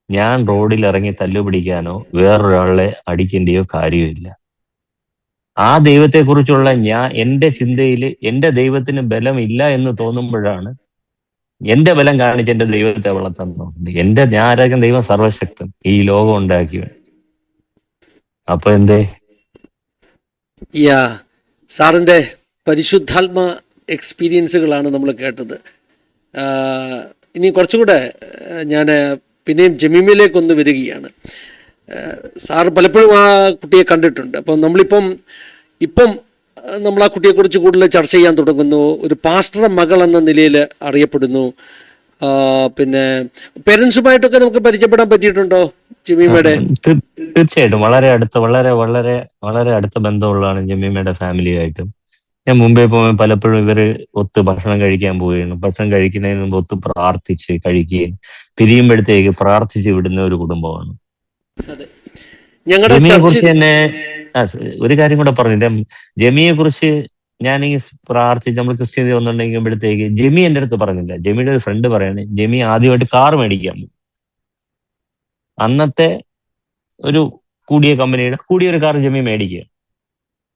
ഞാൻ റോഡിൽ ഇറങ്ങി തല്ലുപിടിക്കാനോ വേറൊരാളെ അടിക്കേണ്ടിയോ കാര്യമില്ല. ആ ദൈവത്തെക്കുറിച്ചുള്ള എന്റെ ചിന്തയിൽ എന്റെ ദൈവത്തിന് ബലമില്ല എന്ന് തോന്നുമ്പോഴാണ് എന്റെ ബലം കാണിച്ച് എന്റെ ദൈവത്തെ വളർത്താൻ നോക്കുന്നത്. ഞാൻ ആരാധിക്കുന്ന ദൈവം സർവശക്തൻ, ഈ ലോകം ഉണ്ടാക്കിയവൻ. അപ്പൊ എന്തേ സാറിന്റെ പരിശുദ്ധാത്മ എക്സ്പീരിയൻസുകളാണ് നമ്മൾ കേട്ടത്. ഇനി കുറച്ചുകൂടെ ഞാൻ പിന്നെയും ജമീമിലേക്കൊന്ന് വരികയാണ്. സാറ് പലപ്പോഴും ആ കുട്ടിയെ കണ്ടിട്ടുണ്ട്. അപ്പം ഇപ്പം നമ്മൾ ആ കുട്ടിയെക്കുറിച്ച് കൂടുതൽ ചർച്ച ചെയ്യാൻ തുടങ്ങുന്നു. ഒരു പാസ്റ്ററുടെ മകൾ എന്ന നിലയിൽ അറിയപ്പെടുന്നു. പിന്നെ പേരൻസുമായിട്ടൊക്കെ നമുക്ക് പരിചയപ്പെടാൻ പറ്റിയിട്ടുണ്ടോ ജമീമയുടെ? തീർച്ചയായിട്ടും വളരെ അടുത്ത വളരെ വളരെ വളരെ അടുത്ത ബന്ധമുള്ളതാണ് ജമീമയുടെ ഫാമിലിയായിട്ടും. ഞാൻ മുമ്പേ പോകുമ്പോൾ പലപ്പോഴും ഇവര് ഒത്ത് ഭക്ഷണം കഴിക്കാൻ പോവുകയാണ്. ഭക്ഷണം കഴിക്കുന്നതിന് മുമ്പ് ഒത്ത് പ്രാർത്ഥിച്ച് കഴിക്കുകയും പിരിയുമ്പോഴത്തേക്ക് പ്രാർത്ഥിച്ച് വിടുന്ന ഒരു കുടുംബമാണ്. ഞങ്ങളുടെ ജമിയെ കുറിച്ച് തന്നെ ഒരു കാര്യം കൂടെ പറഞ്ഞില്ല. ജമിയെ കുറിച്ച് ഞാൻ ഈ പ്രാർത്ഥിച്ച് നമ്മൾ ക്രിസ്ത്യൻ വന്നുണ്ടെങ്കിൽപ്പോഴത്തേക്ക് ജമി എൻ്റെ അടുത്ത് പറഞ്ഞില്ല. ജമിയുടെ ഒരു ഫ്രണ്ട് പറയാണ് ജമി ആദ്യമായിട്ട് കാർ മേടിക്കാൻ പോകും. അന്നത്തെ ഒരു കൂടിയ ഒരു കാർ ജമി മേടിക്കുക.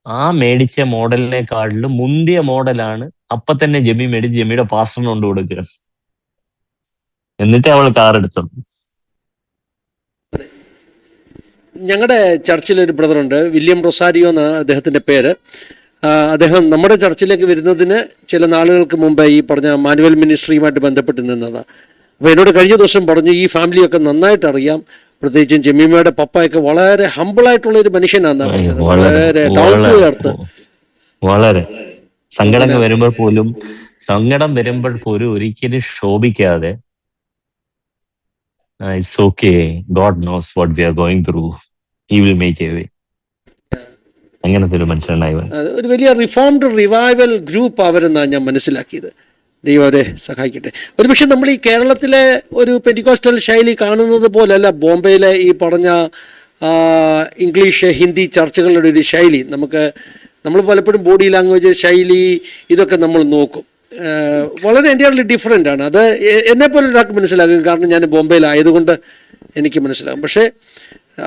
ആ മേടിച്ച മോഡലിനെക്കാട്ടിലും മുന്തിയ മോഡലാണ് അപ്പൊ തന്നെ ജമി മേടിച്ച് ജമിയുടെ പാസ്റ്ററിന് കൊണ്ട് കൊടുക്കുക. എന്നിട്ട് അവൾ കാർ എടുത്തത്. ഞങ്ങളുടെ ചർച്ചിലൊരു ബ്രദറുണ്ട്, വില്യം റൊസാരിയോ എന്നാണ് അദ്ദേഹത്തിൻ്റെ പേര്. അദ്ദേഹം നമ്മുടെ ചർച്ചിലേക്ക് വരുന്നതിന് ചില നാളുകൾക്ക് മുമ്പ് ഈ പറഞ്ഞ മാനുവൽ മിനിസ്ട്രിയുമായിട്ട് ബന്ധപ്പെട്ട് നിന്നതാണ്. അപ്പോൾ എന്നോട് കഴിഞ്ഞ ദിവസം പറഞ്ഞു ഈ ഫാമിലിയൊക്കെ നന്നായിട്ട് അറിയാം, പ്രത്യേകിച്ചും ജമീമയുടെ പപ്പയൊക്കെ വളരെ ഹമ്പിളായിട്ടുള്ള ഒരു മനുഷ്യനാണെന്നാണ് പറഞ്ഞത്. വളരെ ഡൗൺ ടു എർത്ത്. വളരെ സങ്കടം വരുമ്പോൾ പോലും ഒരിക്കലും ശോഭിക്കാതെ it's okay, God knows what we are going through, he will make a way. അങ്ങനത്തെ ഒരു മനുഷ്യനായി ഒരു വലിയ റിഫോംഡ് റിവൈവൽ ഗ്രൂപ്പ് അവരെന്നാണ് ഞാൻ മനസ്സിലാക്കിയത്. ദൈവം അവരെ സഹായിക്കട്ടെ. ഒരുപക്ഷെ നമ്മൾ ഈ കേരളത്തിലെ ഒരു പെന്റിക്കോസ്റ്റൽ ശൈലി കാണുന്നത് പോലല്ല ബോംബെയിലെ ഈ പറഞ്ഞ ഇംഗ്ലീഷ് ഹിന്ദി ചർച്ചകളുടെ ഒരു ശൈലി. നമ്മൾ പലപ്പോഴും ബോഡി ലാംഗ്വേജ് ശൈലി ഇതൊക്കെ നമ്മൾ നോക്കും. വളരെ എൻ്റയർലി ഡിഫറെൻ്റ് ആണ്. അത് എന്നെപ്പോലെ ഒരാൾക്ക് മനസ്സിലാകും, കാരണം ഞാൻ ബോംബെയിലായതുകൊണ്ട് എനിക്ക് മനസ്സിലാകും. പക്ഷേ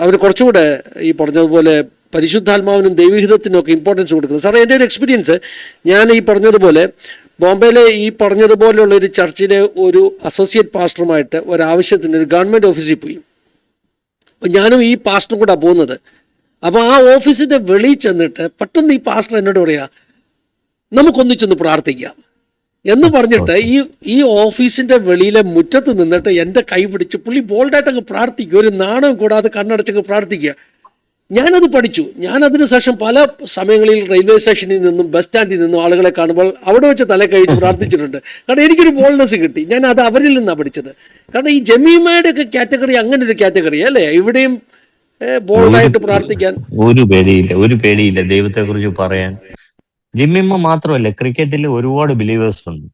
അവർ കുറച്ചുകൂടെ ഈ പറഞ്ഞതുപോലെ പരിശുദ്ധാത്മാവിനും ദൈവഹിതത്തിനും ഒക്കെ ഇമ്പോർട്ടൻസ് കൊടുക്കുന്നത്. സാറേ, എൻ്റെ ഒരു എക്സ്പീരിയൻസ്, ഞാൻ ഈ പറഞ്ഞതുപോലെ ബോംബെയിലെ ഈ പറഞ്ഞതുപോലെയുള്ള ഒരു ചർച്ചിലെ ഒരു അസോസിയേറ്റ് പാസ്റ്ററുമായിട്ട് ഒരാവശ്യത്തിന് ഒരു ഗവൺമെൻറ് ഓഫീസിൽ പോയി. അപ്പം ഞാനും ഈ പാസ്റ്ററും കൂടെ പോകുന്നത്. അപ്പോൾ ആ ഓഫീസിൻ്റെ വെളിയിൽ ചെന്നിട്ട് പെട്ടെന്ന് ഈ പാസ്റ്റർ എന്നോട് പറയാ, നമുക്കൊന്നിച്ചൊന്ന് പ്രാർത്ഥിക്കാം എന്ന് പറഞ്ഞിട്ട് ഈ ഓഫീസിൻ്റെ വെളിയിലെ മുറ്റത്ത് നിന്നിട്ട് എൻ്റെ കൈ പിടിച്ച് പുള്ളി ബോൾഡായിട്ടങ്ങ് പ്രാർത്ഥിക്കുക, ഒരു നാണവും കൂടാതെ കണ്ണടച്ചങ്ങ് പ്രാർത്ഥിക്കുക. ഞാനത് പഠിച്ചു. ഞാനതിനു ശേഷം പല സമയങ്ങളിൽ റെയിൽവേ സ്റ്റേഷനിൽ നിന്നും ബസ് സ്റ്റാൻഡിൽ നിന്നും ആളുകളെ കാണുമ്പോൾ അവിടെ വെച്ച് തല കഴിച്ച് പ്രാർത്ഥിച്ചിട്ടുണ്ട്. കാരണം എനിക്കൊരു ബോൾഡ്നെസ് കിട്ടി. ഞാൻ അത് അവരിൽ നിന്നാണ് പഠിച്ചത്. കാരണം ഈ ജമീമയുടെ ഒക്കെ കാറ്റഗറി അങ്ങനെ ഒരു കാറ്റഗറി അല്ലേ, ഇവിടെയും ബോൾഡായിട്ട് പ്രാർത്ഥിക്കാൻ ഒരു പേടിയില്ല ദൈവത്തെ കുറിച്ച് പറയാൻ. ജമീമ മാത്രമല്ല, ക്രിക്കറ്റിൽ ഒരുപാട് ബിലീവേഴ്സ് ഉണ്ട്.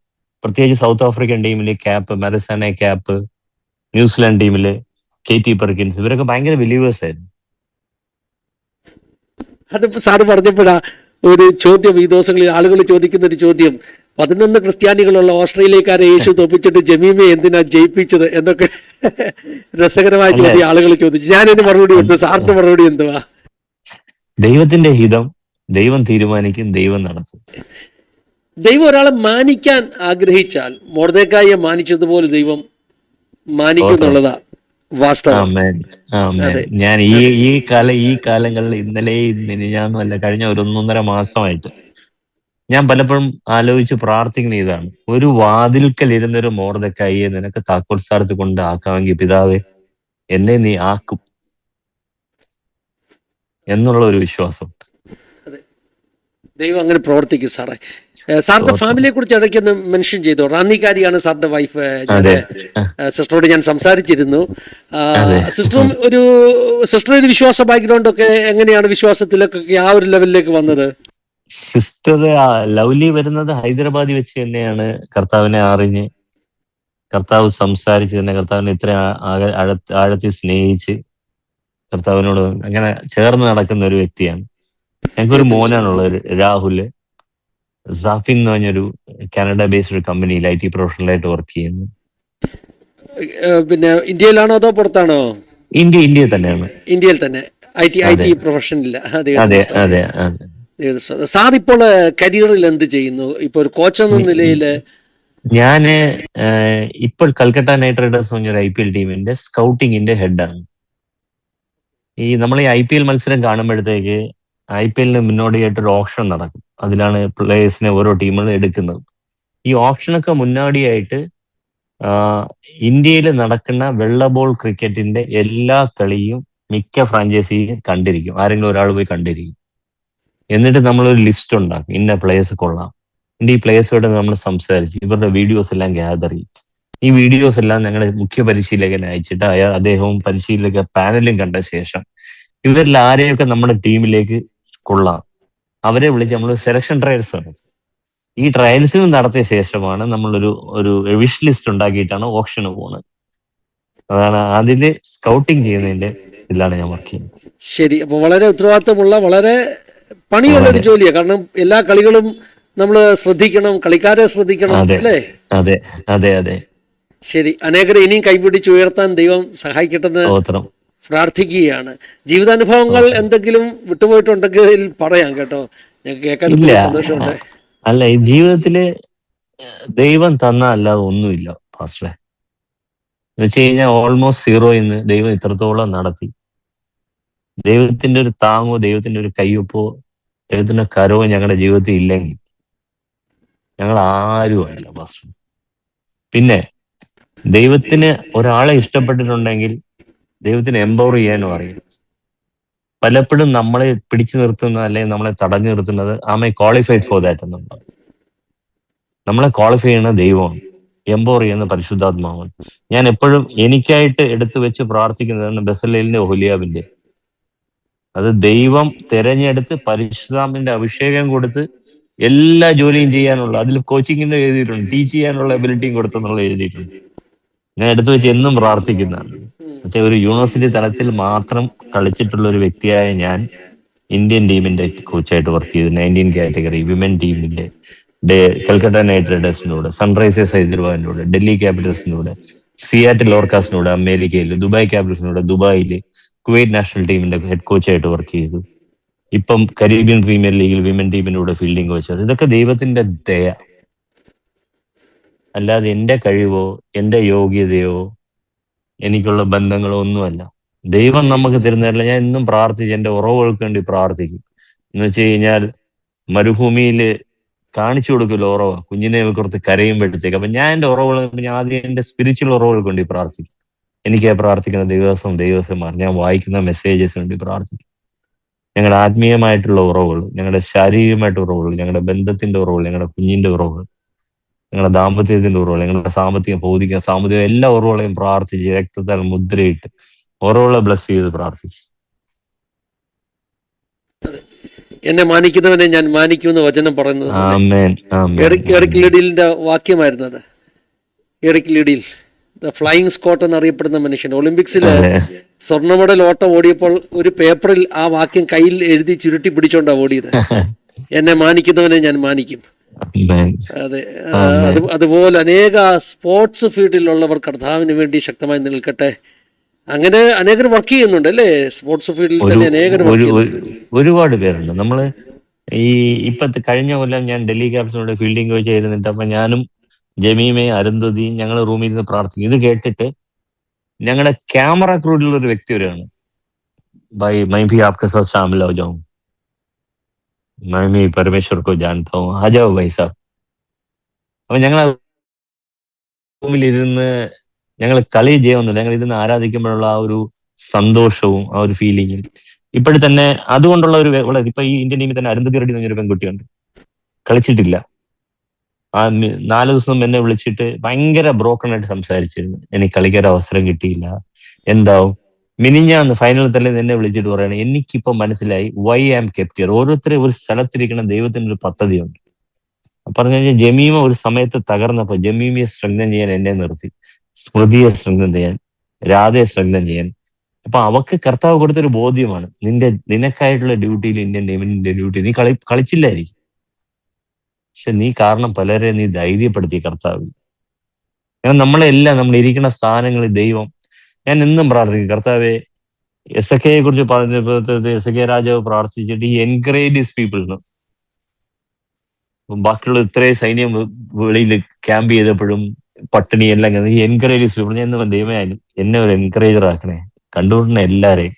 പ്രത്യേകിച്ച് സൗത്ത് ആഫ്രിക്കൻ ടീമിലെ ക്യാപ്പ് മരസനെ ക്യാപ്പ്, ന്യൂസിലാൻഡ് ടീമിലെ KT പെർക്കിൻസ്, ഇവരൊക്കെ ഭയങ്കര ബിലീവേഴ്സ് ആയിരുന്നു. അതിപ്പോൾ സാറ് പറഞ്ഞപ്പോഴാ ഒരു ചോദ്യം, ഈ ദിവസങ്ങളിൽ ആളുകൾ ചോദിക്കുന്ന ഒരു ചോദ്യം, 11 ക്രിസ്ത്യാനികളുള്ള ഓസ്ട്രേലിയക്കാരെ യേശു തോപ്പിച്ചിട്ട് ജമീമയെ എന്തിനാ ജയിപ്പിച്ചത് എന്നൊക്കെ രസകരമായ ചോദ്യം ആളുകൾ ചോദിച്ചു. ഞാനതിന് മറുപടി കൊടുത്തു. സാറിന്റെ മറുപടി എന്തുവാ? ദൈവത്തിന്റെ ഹിതം ദൈവം തീരുമാനിക്കും, ദൈവം നടത്തും. ദൈവം ഒരാളെ മാനിക്കാൻ ആഗ്രഹിച്ചാൽ മൊർദെഖായിയെ മാനിച്ചതുപോലെ ദൈവം മാനിക്കും എന്നുള്ളതാ വാസ്തവം. ഞാൻ ഈ കാലങ്ങളിൽ ഇന്നലെ മിനിഞ്ഞാന്നുമല്ല, കഴിഞ്ഞ ഒരു 1.5 മാസമായിട്ട് ഞാൻ പലപ്പോഴും ആലോചിച്ച് പ്രാർത്ഥിക്കുന്ന ഇതാണ്: ഒരു വാതിൽക്കൽ ഇരുന്നൊരു മൊർദെഖായിയെ നിനക്ക് താക്കോൽ സ്ഥാനത്ത് കൊണ്ട് ആക്കാമെങ്കിൽ പിതാവേ എന്നെ നീ ആക്കും എന്നുള്ള ഒരു വിശ്വാസം. ദൈവം അങ്ങനെ പ്രവർത്തിക്കും. സാറിന്റെ ഫാമിലിയെ കുറിച്ച് ഇടയ്ക്കൊന്ന് മെൻഷൻ ചെയ്തു. റാന്നിക്കാരിയാണ് സാറിന്റെ വൈഫ്. സിസ്റ്ററോട് ഞാൻ സംസാരിച്ചിരുന്നു. സിസ്റ്റർ ഒരു വിശ്വാസ ബാക്ക്ഗ്രൗണ്ട് ഒക്കെ എങ്ങനെയാണ്, വിശ്വാസത്തിലൊക്കെ ആ ഒരു ലെവലിലേക്ക് വന്നത്? സിസ്റ്റർ ലവ്ലി വരുന്നത് ഹൈദരാബാദിൽ വെച്ച് തന്നെയാണ്. കർത്താവിനെ അറിഞ്ഞ്, കർത്താവ് സംസാരിച്ച് തന്നെ കർത്താവിനെ ഇത്ര ആഴത്തിൽ സ്നേഹിച്ച് കർത്താവിനോട് അങ്ങനെ ചേർന്ന് നടക്കുന്ന ഒരു വ്യക്തിയാണ്. ഞങ്ങൾക്കൊരു മോനാണുള്ളത്, രാഹുല്. സാഫിൻ എന്ന് പറഞ്ഞൊരു കാനഡ ബേസ്ഡ് ഒരു കമ്പനിയിൽ IT പ്രൊഫഷണലായിട്ട് വർക്ക് ചെയ്യുന്നു. പിന്നെ ഇന്ത്യയിലാണോ അതോ പുറത്താണോ? ഇന്ത്യയിൽ തന്നെയാണ്. ഇന്ത്യയിൽ തന്നെ IT പ്രൊഫഷനില്ല. സാർ ഇപ്പോൾ കരിയറിൽ എന്ത് ചെയ്യുന്നു? ഇപ്പൊ ഒരു കോച്ച് എന്ന നിലയില് ഞാന് ഇപ്പോൾ കൽക്കട്ട നൈറ്റ് റൈഡേഴ്സ് പറഞ്ഞൊരു IPL ടീമിന്റെ സ്കൗട്ടിങ്ങിന്റെ ഹെഡാണ്. നമ്മൾ ഈ IPL മത്സരം കാണുമ്പോഴത്തേക്ക് IPL മുന്നോടിയായിട്ടൊരു ഓപ്ഷൻ നടക്കും. അതിലാണ് പ്ലേയേഴ്സിനെ ഓരോ ടീമുകളും എടുക്കുന്നത്. ഈ ഓപ്ഷനൊക്കെ മുന്നോടിയായിട്ട് ഇന്ത്യയിൽ നടക്കുന്ന വെള്ള ബോൾ ക്രിക്കറ്റിന്റെ എല്ലാ കളിയും മിക്ക ഫ്രാഞ്ചൈസിയും കണ്ടിരിക്കും. ആരെങ്കിലും ഒരാൾ പോയി കണ്ടിരിക്കും. എന്നിട്ട് നമ്മളൊരു ലിസ്റ്റ് ഉണ്ടാക്കും, ഇന്ന പ്ലേയേഴ്സ് കൊള്ളാം. ഈ പ്ലേയേഴ്സുമായിട്ട് നമ്മൾ സംസാരിച്ച് ഇവരുടെ വീഡിയോസ് എല്ലാം ഗ്യാദർ ചെയ്യും. ഈ വീഡിയോസ് എല്ലാം ഞങ്ങളുടെ മുഖ്യ പരിശീലകനെ അയച്ചിട്ട് അദ്ദേഹവും പരിശീലക പാനലും കണ്ട ശേഷം ഇവരിൽ ആരെയൊക്കെ നമ്മുടെ ടീമിലേക്ക് കൊള്ളാം അവരെ വിളിച്ച് നമ്മൾ സെലക്ഷൻ ട്രയൽസ് നടത്തും. ഈ ട്രയൽസിന് നടത്തിയ ശേഷമാണ് നമ്മളൊരു ഒരു വിഷ് ലിസ്റ്റ് ഉണ്ടാക്കിയിട്ടാണ് ഓപ്ഷന് പോകുന്നത്. അതാണ് അതില് സ്കൗട്ടിങ് ചെയ്യുന്നതിന്റെ ഇതിലാണ് ഞാൻ വർക്ക് ചെയ്യുന്നത്. ശരി. അപ്പോൾ വളരെ ഉത്തരവാദിത്തമുള്ള, വളരെ പണിയുള്ളൊരു ജോലിയാണ്. കാരണം എല്ലാ കളികളും നമ്മൾ ശ്രദ്ധിക്കണം, കളിക്കാരെ ശ്രദ്ധിക്കണം, അല്ലേ? അതെ അതെ അതെ. ശരി. അനേകരെ ഇനിയും കൈപിടിച്ച് ഉയർത്താൻ ദൈവം സഹായിക്കട്ടെന്ന് പ്രാർത്ഥിക്കുകയാണ്. ജീവിതാനുഭവങ്ങൾ എന്തെങ്കിലും വിട്ടുപോയിട്ടുണ്ടെങ്കിൽ പറയാം കേട്ടോ, ഞങ്ങൾക്ക് കേൾക്കാൻ സന്തോഷമുണ്ട്. അല്ല, ഈ ജീവിതത്തില് ദൈവം തന്ന അല്ലാതെ ഒന്നുമില്ല പാസ്റ്ററെ. എന്ന് വെച്ച് കഴിഞ്ഞാൽ ഓൾമോസ്റ്റ് സീറോയിന്ന് ദൈവം ഇത്രത്തോളം നടത്തി. ദൈവത്തിന്റെ ഒരു താങ്ങോ ദൈവത്തിന്റെ ഒരു കയ്യൊപ്പോ ദൈവത്തിന്റെ കരവോ ഞങ്ങളുടെ ജീവിതത്തിൽ ഇല്ലെങ്കിൽ ഞങ്ങൾ ആരും അല്ല പാസ്റ്റർ. പിന്നെ ദൈവത്തിന് ഒരാളെ ഇഷ്ടപ്പെട്ടിട്ടുണ്ടെങ്കിൽ ദൈവത്തിന് എംപവർ ചെയ്യാനും അറിയാം. പലപ്പോഴും നമ്മളെ പിടിച്ചു നിർത്തുന്ന അല്ലെങ്കിൽ നമ്മളെ തടഞ്ഞു നിർത്തുന്നത് am I qualified for that എന്നുള്ളത്. നമ്മളെ ക്വാളിഫൈ ചെയ്യുന്ന ദൈവമാണ്, എംപവർ ചെയ്യുന്ന പരിശുദ്ധാത്മാവാണ്. ഞാൻ എപ്പോഴും എനിക്കായിട്ട് എടുത്തു വെച്ച് പ്രാർത്ഥിക്കുന്നതാണ് ബെസലേലിന്റെ ഒഹൊലിയാബിന്റെ. അത് ദൈവം തെരഞ്ഞെടുത്ത് പരിശുദ്ധാത്മാവിന്റെ അഭിഷേകം കൊടുത്ത് എല്ലാ ജോലിയും ചെയ്യാനുള്ള, അതിൽ കോച്ചിങ്ങിന്റെ എഴുതിയിട്ടുണ്ട്, ടീച്ച് ചെയ്യാനുള്ള എബിലിറ്റിയും കൊടുത്തെന്നുള്ള എഴുതിയിട്ടുണ്ട്. ഞാൻ എടുത്തു വെച്ച് എന്നും പ്രാർത്ഥിക്കുന്നതാണ്. പക്ഷെ ഒരു യൂണിവേഴ്സിറ്റി തലത്തിൽ മാത്രം കളിച്ചിട്ടുള്ള ഒരു വ്യക്തിയായ ഞാൻ ഇന്ത്യൻ ടീമിന്റെ കോച്ചായിട്ട് വർക്ക് ചെയ്തു. 19 കാറ്റഗറി വിമൻ ടീമിന്റെ കൽക്കട്ട നൈറ്റ് റൈഡേഴ്സിന്റെ കൂടെ, സൺറൈസേഴ്സ് ഹൈദരാബാദിന്റെ കൂടെ, ഡൽഹി ക്യാപിറ്റൽസിന്റെ കൂടെ, സിയാറ്റിൽ ഓർക്കാസിന്റെ കൂടെ അമേരിക്കയിൽ, ദുബായ് ക്യാപിറ്റൽസിന്റെ കൂടെ ദുബായിൽ, കുവൈറ്റ് നാഷണൽ ടീമിന്റെ ഹെഡ് കോച്ചായിട്ട് വർക്ക് ചെയ്തു. ഇപ്പം കരീബിയൻ പ്രീമിയർ ലീഗിൽ വിമൻ ടീമിന്റെ കൂടെ ഫീൽഡിംഗ് കോച്ച്. ഇതൊക്കെ ദൈവത്തിന്റെ ദയ, അല്ലാതെ എന്റെ കഴിവോ എന്റെ യോഗ്യതയോ എനിക്കുള്ള ബന്ധങ്ങളോ ഒന്നുമല്ല. ദൈവം നമുക്ക് തരുന്നതല്ല. ഞാൻ എന്നും പ്രാർത്ഥിച്ച് എന്റെ ഉറവുകൾക്ക് വേണ്ടി പ്രാർത്ഥിക്കും. എന്ന് വെച്ച് കഴിഞ്ഞാൽ മരുഭൂമിയിൽ കാണിച്ചു കൊടുക്കുമല്ലോ ഉറവ, കുഞ്ഞിനെ കുറച്ച് കരയുമ്പോഴത്തേക്ക്. അപ്പൊ ഞാൻ എന്റെ ഉറവുകൾ, ഞാൻ ആദ്യം എന്റെ സ്പിരിച്വൽ ഉറവുകൾക്ക് വേണ്ടി പ്രാർത്ഥിക്കും. എനിക്ക് പ്രാർത്ഥിക്കുന്ന ദിവസമാർ, ഞാൻ വായിക്കുന്ന മെസ്സേജസിന് വേണ്ടി പ്രാർത്ഥിക്കും. ഞങ്ങളുടെ ആത്മീയമായിട്ടുള്ള ഉറവുകൾ, ഞങ്ങളുടെ ശാരീരികമായിട്ടുള്ള ഉറവുകൾ, ഞങ്ങളുടെ ബന്ധത്തിന്റെ ഉറവുകൾ, ഞങ്ങളുടെ കുഞ്ഞിന്റെ ഉറവുകൾ, ഞങ്ങളുടെ ദാമ്പത്യത്തിന്റെ ഉറവുകൾ, ഞങ്ങളുടെ സാമ്പത്തിക ഭൗതിക സാമ്പത്തിക എല്ലാ ഉറവുകളെയും പ്രാർത്ഥിച്ച് രക്തത്താൽ മുദ്രയിട്ട് ഉറവുകളെ ബ്ലസ് ചെയ്ത് പ്രാർത്ഥിച്ചു. എന്നെ മാനിക്കുന്നവനെ ഞാൻ മാനിക്കുമെന്ന് വചനം പറയുന്നത് എറിക് ലിഡിലിന്റെ വാക്യമായിരുന്നു അത്. എറിക് ലിഡിൽ, ദ ഫ്ലൈയിങ് സ്കോട്ട് എന്നറിയപ്പെടുന്ന മനുഷ്യൻ, ഒളിമ്പിക്സില് സ്വർണ്ണ മെഡൽ ഓട്ടം ഓടിയപ്പോൾ ഒരു പേപ്പറിൽ ആ വാക്യം കയ്യിൽ എഴുതി ചുരുട്ടി പിടിച്ചോണ്ടാ ഓടിയത്. എന്നെ മാനിക്കുന്നവനെ ഞാൻ മാനിക്കും. അതെ, അതുപോലെ അനേക സ്പോർട്സ് ഫീൽഡിലുള്ളവർ കർത്താവിന് വേണ്ടി ശക്തമായി നിൽക്കട്ടെ. അങ്ങനെ അനേകർ വർക്ക് ചെയ്യുന്നുണ്ട് അല്ലേ? സ്പോർട്സ് ഫീൽഡിൽ തന്നെ അനേകർ ഒരുപാട് പേരുണ്ട്. നമ്മള് ഈ കഴിഞ്ഞ കൊല്ലം ഞാൻ ഡൽഹി ക്യാപിറ്റൽസിനോട് ഫീൽഡിംഗ് കോച്ച് ആയിരുന്നിട്ട്, അപ്പൊ ഞാനും ജമീമയും അരുന്ധതിയും ഞങ്ങൾ റൂമിൽ ഇരുന്ന് പ്രാർത്ഥിക്കും. ഇത് കേട്ടിട്ട് ഞങ്ങളുടെ ക്യാമറ ക്രൂവിലുള്ള ഒരു വ്യക്തി വരെയാണ്, ബൈ മൈ ഭി ആപ്കെ സാത്ത് ശാമിൽ ഹോ ജാഊം, मैं भी परमेश्वर को जानता हूँ, आ जाओ भाई साहब. അപ്പൊ ഞങ്ങൾ റൂമിലിരുന്ന് ഞങ്ങൾ കളി ചെയ്യുന്നില്ല, ഞങ്ങൾ ഇരുന്ന് ആരാധിക്കുമ്പോഴുള്ള ആ ഒരു സന്തോഷവും ആ ഒരു ഫീലിങ്ങും ഇപ്പോഴും തന്നെ അതുകൊണ്ടുള്ള ഒരു ഇപ്പൊ ഈ ഇന്ത്യൻ ടീമിൽ തന്നെ അരുന്ധതി റെഡ്ഡി എന്നൊരു പെൺകുട്ടിയുണ്ട്, കളിച്ചിട്ടില്ല. ആ 4 ദിവസം എന്നെ വിളിച്ചിട്ട് ഭയങ്കര ബ്രോക്കൺ ആയിട്ട് സംസാരിച്ചിരുന്നു. എനിക്ക് കളിക്കാൻ അവസരം കിട്ടിയില്ല, എന്താവും. മിനിഞ്ഞാന്ന് ഫൈനൽ തന്നെ എന്നെ വിളിച്ചിട്ട് പറയണേ, എനിക്കിപ്പോ മനസ്സിലായി വൈ ആം കെപ്റ്റ് ഹിയർ. ഓരോരുത്തരെ ഒരു സ്ഥലത്തിരിക്കണം, ദൈവത്തിന് ഒരു പദ്ധതിയുണ്ട്. പറഞ്ഞു കഴിഞ്ഞാൽ ജമീമ ഒരു സമയത്ത് തകർന്നപ്പോ ജമീമയെ സ്ട്രെങ്തൻ ചെയ്യാൻ എന്നെ നിർത്തി, സ്മൃതിയെ സ്ട്രെങ്തൻ ചെയ്യാൻ, രാധയെ സ്ട്രെങ്തൻ ചെയ്യാൻ. അപ്പൊ അവക്ക് കർത്താവ് കൊടുത്തൊരു ബോധ്യമാണ്, നിനക്കായിട്ടുള്ള ഡ്യൂട്ടിയിൽ ഇന്ത്യൻ ടീമിന്റെ ഡ്യൂട്ടി നീ കളിച്ചില്ലായിരിക്കും, പക്ഷെ നീ കാരണം പലരെ നീ ധൈര്യപ്പെടുത്തി കർത്താവ്. കാരണം നമ്മളെല്ലാം നമ്മൾ ഇരിക്കുന്ന സ്ഥാനങ്ങളിൽ ദൈവം, ഞാൻ എന്നും പ്രാർത്ഥിക്കും, കർത്താവെ എസക്കയെ കുറിച്ച് പറഞ്ഞപ്പോ എസക്കെ രാജാവ് പ്രാർത്ഥിച്ചിട്ട് ഈ എൻകറേജ് ദിസ് പീപ്പിൾ. ബാക്കിയുള്ള ഇത്രയും സൈന്യം വെളിയിൽ ക്യാമ്പ് ചെയ്തപ്പോഴും പട്ടിണി എല്ലാം ഈ എൻകറേജ് ദിസ് പീപ്പിൾ. ഞാൻ ദൈവമായാലും എന്നെ ഒരു എൻകറേജർ ആക്കണേ, കണ്ടുകൊണ്ടിരുന്ന എല്ലാരെയും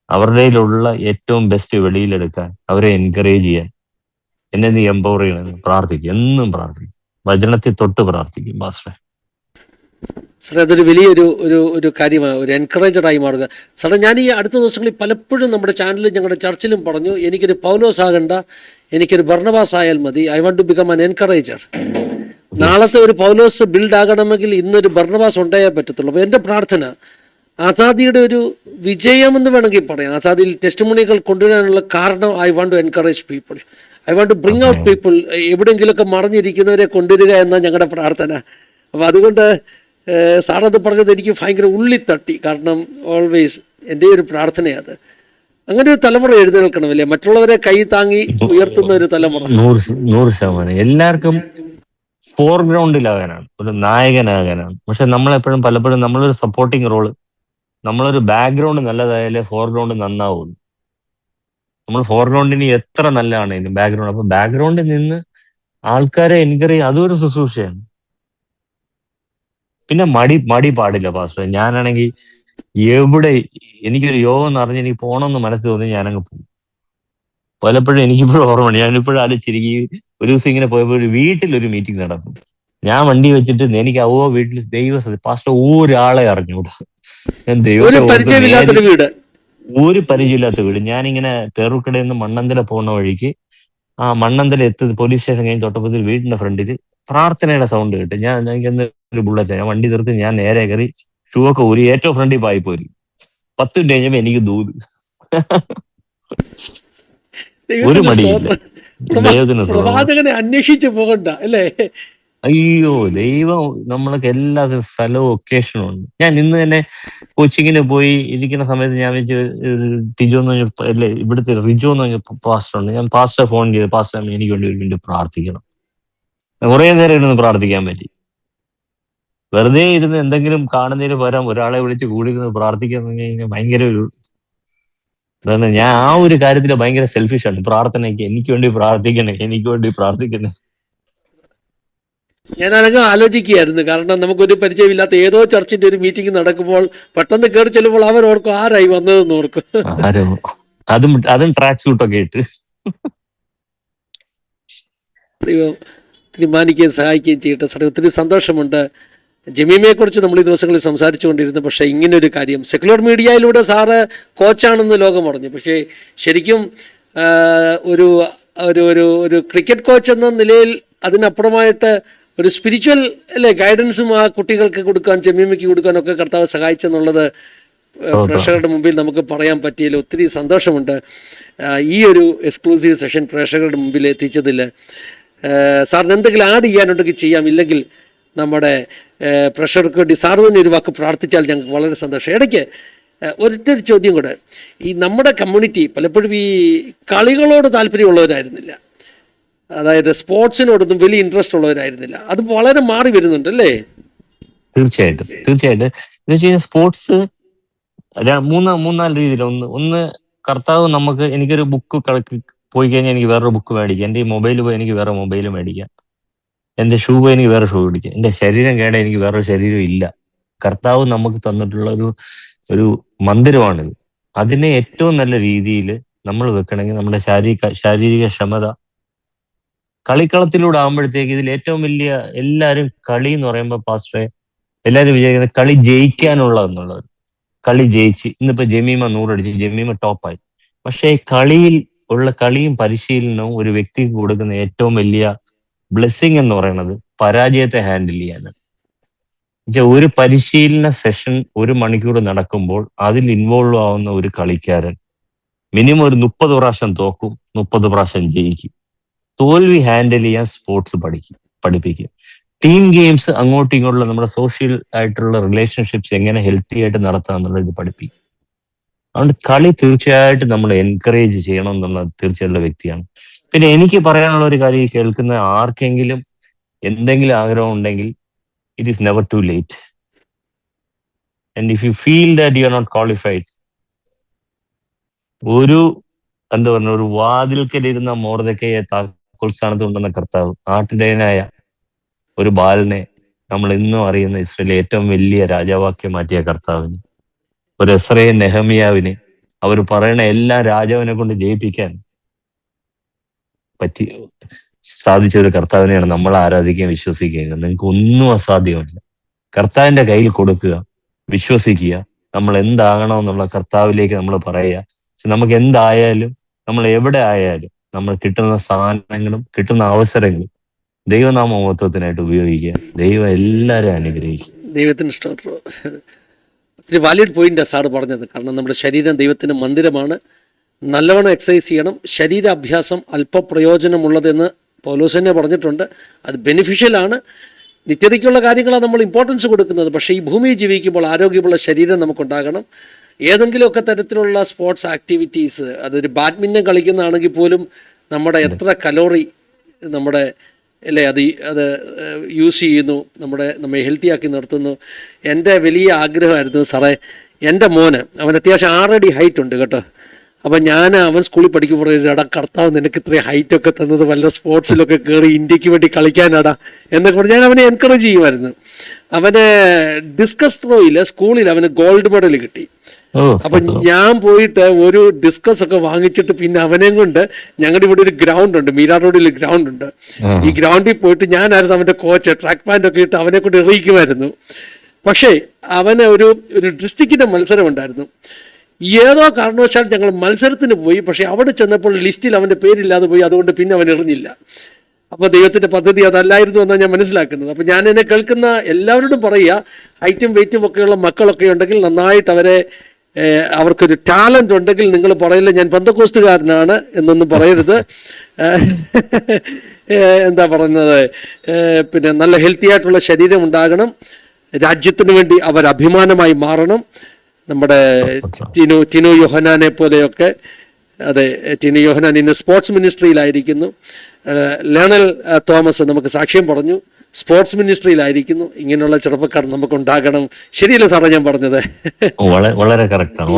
അവരുടെയിലുള്ള ഏറ്റവും ബെസ്റ്റ് വെളിയിലെടുക്കാൻ, അവരെ എൻകറേജ് ചെയ്യാൻ എന്നെ നീ എംപവർ ചെയ്യണമെന്ന് പ്രാർത്ഥിക്കും, എന്നും പ്രാർത്ഥിക്കും, വചനത്തിൽ തൊട്ട് പ്രാർത്ഥിക്കും പാസ്റ്ററെ. സാറേ, അതൊരു വലിയൊരു ഒരു കാര്യമാണ്, ഒരു എൻകറേജറായി മാറുക. സാറേ, ഞാൻ ഈ അടുത്ത ദിവസങ്ങളിൽ പലപ്പോഴും നമ്മുടെ ചാനലിൽ ഞങ്ങളുടെ ചർച്ചിലും പറഞ്ഞു, എനിക്കൊരു പൗലോസ് ആകണ്ട, എനിക്കൊരു ബർണബാസ് ആയാൽ മതി, I want to become an encourager. നാളത്തെ ഒരു പൗലോസ് ബിൽഡ് ആകണമെങ്കിൽ ഇന്നൊരു ബർണബാസ് ഉണ്ടായേ പറ്റത്തുള്ളൂ. അപ്പോൾ എൻ്റെ പ്രാർത്ഥന ആസാദിയുടെ ഒരു വിജയമെന്ന് വേണമെങ്കിൽ പറയാം. ആസാദിയിൽ ടെസ്റ്റ് മണികൾ കൊണ്ടുവരാനുള്ള കാരണം I want to encourage people, I want to bring out people. എവിടെയെങ്കിലുമൊക്കെ മറിഞ്ഞിരിക്കുന്നവരെ കൊണ്ടുവരിക എന്നാണ് ഞങ്ങളുടെ പ്രാർത്ഥന. അപ്പോൾ അതുകൊണ്ട് സാറത് പറഞ്ഞത് എനിക്ക് ഭയങ്കര ഉള്ളിത്തട്ടി. കാരണം ഓൾവേസ് എൻ്റെ ഒരു പ്രാർത്ഥനയത് അങ്ങനെ ഒരു തലമുറ എഴുന്നേൽക്കണമല്ലേ, മറ്റുള്ളവരെ കൈ താങ്ങി ഉയർത്തുന്ന ഒരു തലമുറ. 100% എല്ലാവർക്കും ഫോർഗ്രൗണ്ടിലാകാനാണ്, ഒരു നായകനാകാനാണ്. പക്ഷെ നമ്മളെപ്പോഴും പലപ്പോഴും നമ്മളൊരു സപ്പോർട്ടിങ് റോള്, നമ്മളൊരു ബാക്ക്ഗ്രൗണ്ട് നല്ലതായാലേ ഫോർഗ്രൗണ്ട് നന്നാവുള്ളൂ. നമ്മൾ ഫോർഗ്രൗണ്ടിന് എത്ര നല്ലതാണെങ്കിലും ബാക്ക്ഗ്രൗണ്ട്, അപ്പൊ ബാക്ക്ഗ്രൗണ്ടിൽ നിന്ന് ആൾക്കാരെ എൻകറേജ്, അതൊരു ശുശ്രൂഷയാണ്. പിന്നെ മടി പാടില്ല പാസ്റ്റർ. ഞാനാണെങ്കിൽ എവിടെ എനിക്കൊരു യോഗം എന്ന് പറഞ്ഞ് എനിക്ക് പോകണമെന്ന് മനസ്സ് തോന്നി ഞാനങ്ങ് പോകും. പലപ്പോഴും എനിക്കിപ്പോഴും ഓർമ്മയുണ്ട്, ഞാനിപ്പോഴും ആലോചിച്ചിരിക്കും. ഒരു ദിവസം ഇങ്ങനെ പോയപ്പോൾ വീട്ടിലൊരു മീറ്റിംഗ് നടക്കും. ഞാൻ വണ്ടി വെച്ചിട്ട് എനിക്ക് വീട്ടിൽ പാസ്റ്റർ ഒരാളെ അറിഞ്ഞൂടാ. ഞാൻ ദൈവത്തെ ഒരു പരിചയമില്ലാത്ത വീട്. ഞാനിങ്ങനെ പേരൂർക്കടയിൽ നിന്ന് മണ്ണന്തല പോകുന്ന വഴിക്ക് ആ മണ്ണന്തല പോലീസ് സ്റ്റേഷൻ കഴിഞ്ഞ് തൊട്ടപ്പത്തിൽ വീടിന്റെ ഫ്രണ്ടിൽ പ്രാർത്ഥനയുടെ സൗണ്ട് കേട്ട് എനിക്കൊന്ന് ഒരു ബുള്ളറ്റ്, ഞാൻ വണ്ടി തീർത്ത് ഞാൻ നേരെ കയറി ഷൂ ഒക്കെ ഊരി ഏറ്റവും ഫ്രണ്ടിൽ പായി പോരി. 10 മിനിറ്റ് കഴിഞ്ഞപ്പോ എനിക്ക് ദൂത്. ഒരു മടിയില്ല. ദൈവത്തിന് പ്രവാചകനെ അന്വേഷിച്ചു പോകണ്ട അല്ലേ? അയ്യോ, ദൈവം നമ്മൾക്ക് എല്ലാ സ്ഥലവും ഒക്കേഷനും ഉണ്ട്. ഞാൻ ഇന്ന് തന്നെ കോച്ചിങ്ങിന് പോയി ഇരിക്കുന്ന സമയത്ത് ഞാൻ വെച്ച് ടിജോ എന്ന് പറഞ്ഞ അല്ലേ ഇവിടുത്തെ റിജോ എന്ന് പറഞ്ഞ പാസ്റ്റർ ഉണ്ട്. ഞാൻ പാസ്റ്റർ ഫോൺ ചെയ്ത്, പാസ്റ്റർ എനിക്ക് വേണ്ടി ഒരു മിനിറ്റ് പ്രാർത്ഥിക്കണം. കുറെ നേരം ഇരുന്ന് പ്രാർത്ഥിക്കാൻ പറ്റി. വെറുതെ ഇരുന്ന് എന്തെങ്കിലും കാണുന്നതിന് പകരം ഒരാളെ വിളിച്ച് കൂടി ഇരുന്ന് പ്രാർത്ഥിക്കുക എന്ന് പറഞ്ഞു കഴിഞ്ഞാൽ ഭയങ്കര ഒരു അതാണ്. ഞാൻ ആ ഒരു കാര്യത്തിൽ ഭയങ്കര സെൽഫിഷാണ്. പ്രാർത്ഥനയ്ക്ക് എനിക്ക് വേണ്ടി പ്രാർത്ഥിക്കണേ, എനിക്ക് വേണ്ടി പ്രാർത്ഥിക്കണേ. ഞാനങ്ങ് ആലോചിക്കുകയായിരുന്നു. കാരണം നമുക്കൊരു പരിചയമില്ലാത്ത ഏതോ ചർച്ചിന്റെ ഒരു മീറ്റിംഗ് നടക്കുമ്പോൾ പെട്ടെന്ന് കയറി ചെല്ലുമ്പോൾ അവർ ഓർക്കും ആരായി വന്നതെന്ന് ഓർക്കും. അതും ട്രാക്ക് സൂട്ടൊക്കെ ഇട്ട് ദൈവം തീരുമാനിക്കുകയും സഹായിക്കുകയും ചെയ്യട്ടെ. സാറേ, ഒത്തിരി സന്തോഷമുണ്ട്. ജമീമയെക്കുറിച്ച് നമ്മൾ ഈ ദിവസങ്ങളിൽ സംസാരിച്ചു കൊണ്ടിരുന്നു. പക്ഷേ ഇങ്ങനൊരു കാര്യം സെക്കുലർ മീഡിയയിലൂടെ സാറ് കോച്ചാണെന്ന് ലോകം പറഞ്ഞു. പക്ഷേ ശരിക്കും ഒരു ഒരു ഒരു ക്രിക്കറ്റ് കോച്ച് എന്ന നിലയിൽ അതിനപ്പുറമായിട്ട് ഒരു സ്പിരിച്വൽ അല്ലേ ഗൈഡൻസും ആ കുട്ടികൾക്ക് കൊടുക്കാൻ, ജമീമയ്ക്ക് കൊടുക്കാനൊക്കെ കർത്താവ് സഹായിച്ചെന്നുള്ളത് പ്രേക്ഷകരുടെ മുമ്പിൽ നമുക്ക് പറയാൻ പറ്റിയതിൽ ഒത്തിരി സന്തോഷമുണ്ട്. ഈ ഒരു എക്സ്ക്ലൂസീവ് സെഷൻ പ്രേക്ഷകരുടെ മുമ്പിൽ എത്തിച്ചതിൽ സാറിന് എന്തെങ്കിലും ആഡ് ചെയ്യാനുണ്ടെങ്കിൽ ചെയ്യാം, ഇല്ലെങ്കിൽ നമ്മുടെ പ്രേക്ഷകർക്ക് വേണ്ടി സാറ് തന്നെ ഒരു വാക്ക് പ്രാർത്ഥിച്ചാൽ ഞങ്ങൾക്ക് വളരെ സന്തോഷം. ഇടയ്ക്ക് ഒരൊറ്റൊരു ചോദ്യം കൂടെ. ഈ നമ്മുടെ കമ്മ്യൂണിറ്റി പലപ്പോഴും ഈ കളികളോട് താല്പര്യമുള്ളവരായിരുന്നില്ല, അതായത് സ്പോർട്സിനോടൊന്നും വലിയ ഇൻട്രസ്റ്റ് ഉള്ളവരായിരുന്നില്ല. അത് വളരെ മാറി വരുന്നുണ്ട് അല്ലേ? തീർച്ചയായിട്ടും എന്ന് വെച്ച് കഴിഞ്ഞാൽ സ്പോർട്സ് മൂന്നാല് രീതിയിൽ. ഒന്ന് കർത്താവ് നമുക്ക്, എനിക്കൊരു ബുക്ക് പോയി കഴിഞ്ഞാൽ എനിക്ക് വേറൊരു ബുക്ക് മേടിക്കാം. എൻ്റെ ഈ മൊബൈൽ പോയി എനിക്ക് വേറെ മൊബൈൽ മേടിക്കാം. എൻ്റെ ഷൂ പോയി എനിക്ക് വേറെ ഷൂ മേടിക്കാം. എൻ്റെ ശരീരം കേടാ എനിക്ക് വേറൊരു ശരീരം ഇല്ല. കർത്താവ് നമുക്ക് തന്നിട്ടുള്ള ഒരു മന്ദിരമാണിത്. അതിനെ ഏറ്റവും നല്ല രീതിയിൽ നമ്മൾ വെക്കണമെങ്കിൽ നമ്മുടെ ശാരീരിക ക്ഷമത കളിക്കളത്തിലൂടെ ആകുമ്പോഴത്തേക്ക് ഇതിൽ ഏറ്റവും വലിയ എല്ലാവരും കളി എന്ന് പറയുമ്പോൾ പാസ്റ്ററെ എല്ലാവരും വിചാരിക്കുന്നത് കളി ജയിക്കാനുള്ളതെന്നുള്ളത്. കളി ജയിച്ച് ഇന്നിപ്പോ ജമീമ 100 അടിച്ച് ജമീമ ടോപ്പായി. പക്ഷെ കളിയിൽ ഉള്ള കളിയും പരിശീലനവും ഒരു വ്യക്തിക്ക് കൊടുക്കുന്ന ഏറ്റവും വലിയ ബ്ലെസ്സിങ് എന്ന് പറയുന്നത് പരാജയത്തെ ഹാൻഡിൽ ചെയ്യാനാണ്. ഒരു പരിശീലന സെഷൻ 1 മണിക്കൂർ നടക്കുമ്പോൾ അതിൽ ഇൻവോൾവ് ആവുന്ന ഒരു കളിക്കാരൻ മിനിമം ഒരു 30 പ്രാവശ്യം തോക്കും, 30 പ്രാവശ്യം ജയിക്കും. തോൽവി ഹാൻഡിൽ ചെയ്യാൻ സ്പോർട്സ് പഠിപ്പിക്കും. ടീം ഗെയിംസ് അങ്ങോട്ടും ഇങ്ങോട്ടുള്ള നമ്മുടെ സോഷ്യൽ ആയിട്ടുള്ള റിലേഷൻഷിപ്സ് എങ്ങനെ ഹെൽത്തി ആയിട്ട് നടത്താം എന്നുള്ളത് ഇത് പഠിപ്പിക്കും. അതുകൊണ്ട് കളി തീർച്ചയായിട്ടും നമ്മൾ എൻകറേജ് ചെയ്യണം എന്നുള്ള തീർച്ചയായിട്ടുള്ള വ്യക്തിയാണ്. പിന്നെ എനിക്ക് പറയാനുള്ള ഒരു കാര്യം, കേൾക്കുന്ന ആർക്കെങ്കിലും എന്തെങ്കിലും ആഗ്രഹം ഉണ്ടെങ്കിൽ it is never too late. And if you feel that you are not qualified, ഒരു വാതിൽക്കലിരുന്ന മോർദെഖയെ താക്കോൽ സ്ഥാനത്ത് കൊണ്ടുവന്ന കർത്താവ്, ആട്ടിടയനായ ഒരു ബാലനെ നമ്മൾ ഇന്നും അറിയുന്ന ഇസ്രായേലിലെ ഏറ്റവും വലിയ രാജാവാക്കി മാറ്റിയ കർത്താവിന്, ഒരു എസ്രയെ നെഹമിയാവിനെ അവർ പറയണ എല്ലാ രാജാവിനെ കൊണ്ട് ജയിപ്പിക്കാൻ സാധിച്ച ഒരു കർത്താവിനെയാണ് നമ്മൾ ആരാധിക്കുകയും വിശ്വസിക്കുകയും. നിങ്ങൾക്ക് ഒന്നും അസാധ്യമല്ല. കർത്താവിന്റെ കയ്യിൽ കൊടുക്കുക, വിശ്വസിക്കുക. നമ്മൾ എന്താകണമെന്നുള്ള കർത്താവിലേക്ക് നമ്മൾ പറയുക. പക്ഷെ നമുക്ക് എന്തായാലും, നമ്മൾ എവിടെ ആയാലും, നമ്മൾ കിട്ടുന്ന സാധനങ്ങളും കിട്ടുന്ന അവസരങ്ങളും ദൈവനാമ മഹത്വത്തിനായിട്ട് ഉപയോഗിക്കുക. ദൈവം എല്ലാവരെയും അനുഗ്രഹിക്കുക. ദൈവത്തിന് സ്തോത്രം. ഒത്തിരി വാലിഡ് പോയിൻ്റാണ് സാറ് പറഞ്ഞത്. കാരണം നമ്മുടെ ശരീരം ദൈവത്തിൻ്റെ മന്ദിരമാണ്. നല്ലവണ്ണം എക്സസൈസ് ചെയ്യണം. ശരീരാഭ്യാസം അല്പ പ്രയോജനമുള്ളതെന്ന് പൗലോസ് തന്നെ പറഞ്ഞിട്ടുണ്ട്. അത് ബെനിഫിഷ്യലാണ്. നിത്യതയ്ക്കുള്ള കാര്യങ്ങളാണ് നമ്മൾ ഇമ്പോർട്ടൻസ് കൊടുക്കുന്നത്. പക്ഷേ ഈ ഭൂമിയിൽ ജീവിക്കുമ്പോൾ ആരോഗ്യമുള്ള ശരീരം നമുക്കുണ്ടാകണം. ഏതെങ്കിലുമൊക്കെ തരത്തിലുള്ള സ്പോർട്സ് ആക്ടിവിറ്റീസ്, അതൊരു ബാഡ്മിൻ്റൺ കളിക്കുന്നതാണെങ്കിൽ പോലും നമ്മുടെ എത്ര കലോറി നമ്മുടെ അല്ലേ അത് യൂസ് ചെയ്യുന്നു, നമ്മെ ഹെൽത്തിയാക്കി നിർത്തുന്നു. എൻ്റെ വലിയ ആഗ്രഹമായിരുന്നു സാറേ, എൻ്റെ മോന് അവൻ അത്യാവശ്യം 6 അടി ഹൈറ്റ് ഉണ്ട് കേട്ടോ. അപ്പം അവൻ സ്കൂളിൽ പഠിക്കുമ്പോൾ എടാ കർത്താവ് നിനക്ക് ഇത്രയും ഹൈറ്റൊക്കെ തന്നത് വല്ല സ്പോർട്സിലൊക്കെ കയറി ഇന്ത്യക്ക് വേണ്ടി കളിക്കാനാടാ എന്നൊക്കെ പറഞ്ഞ് ഞാൻ അവനെ എൻകറേജ് ചെയ്യുമായിരുന്നു. അവന് ഡിസ്കസ് ത്രോയിൽ സ്കൂളിൽ അവന് ഗോൾഡ് മെഡൽ കിട്ടി. അപ്പം ഞാൻ പോയിട്ട് ഒരു ഡിസ്കസ് ഒക്കെ വാങ്ങിച്ചിട്ട് പിന്നെ അവനെയും കൊണ്ട് ഞങ്ങളുടെ ഇവിടെ ഒരു ഗ്രൗണ്ട് ഉണ്ട്, മീരാ റോഡിൽ ഗ്രൗണ്ട് ഉണ്ട്. ഈ ഗ്രൗണ്ടിൽ പോയിട്ട് ഞാനായിരുന്നു അവൻ്റെ കോച്ച്. ട്രാക്ക് പാൻ്റ് ഒക്കെ ഇട്ട് അവനെ കൊണ്ട് എറിയിക്കുമായിരുന്നു. പക്ഷേ അവന് ഒരു ഡിസ്ട്രിക്റ്റിൻ്റെ മത്സരം ഉണ്ടായിരുന്നു. ഏതോ കാരണവശാൽ ഞങ്ങൾ മത്സരത്തിന് പോയി. പക്ഷേ അവിടെ ചെന്നപ്പോൾ ലിസ്റ്റിൽ അവൻ്റെ പേരില്ലാതെ പോയി. അതുകൊണ്ട് പിന്നെ അവൻ എറിഞ്ഞില്ല. അപ്പോൾ ദൈവത്തിൻ്റെ പദ്ധതി അതല്ലായിരുന്നു എന്നാണ് ഞാൻ മനസ്സിലാക്കുന്നത്. അപ്പോൾ ഞാൻ എന്നെ കേൾക്കുന്ന എല്ലാവരോടും പറയുക, ഹൈറ്റും വെയിറ്റും ഒക്കെയുള്ള മക്കളൊക്കെ ഉണ്ടെങ്കിൽ നന്നായിട്ട് അവർക്കൊരു ടാലൻ്റ് ഉണ്ടെങ്കിൽ നിങ്ങൾ പറയില്ല ഞാൻ പെന്തക്കോസ്തുകാരനാണ് എന്നൊന്നും പറയരുത്. എന്താ പറയുന്നത്, പിന്നെ നല്ല ഹെൽത്തി ആയിട്ടുള്ള ശരീരം ഉണ്ടാകണം. രാജ്യത്തിന് വേണ്ടി അവർ അഭിമാനമായി മാറണം. നമ്മുടെ ടിനു യോഹനാനെ പോലെയൊക്കെ, അതെ, ടിനു യോഹനാൻ ഇന്ന് സ്പോർട്സ് മിനിസ്ട്രിയിലായിരിക്കുന്നു. ലേണൽ തോമസ് നമുക്ക് സാക്ഷ്യം പറഞ്ഞു, സ്പോർട്സ് മിനിസ്ട്രിയിലായിരിക്കുന്നു. ഇങ്ങനെയുള്ള ചെറുപ്പക്കാർ നമുക്കുണ്ടാകണം. ശരിയല്ലേ സാറേ ഞാൻ പറഞ്ഞത്? വളരെ കറക്റ്റാണ്.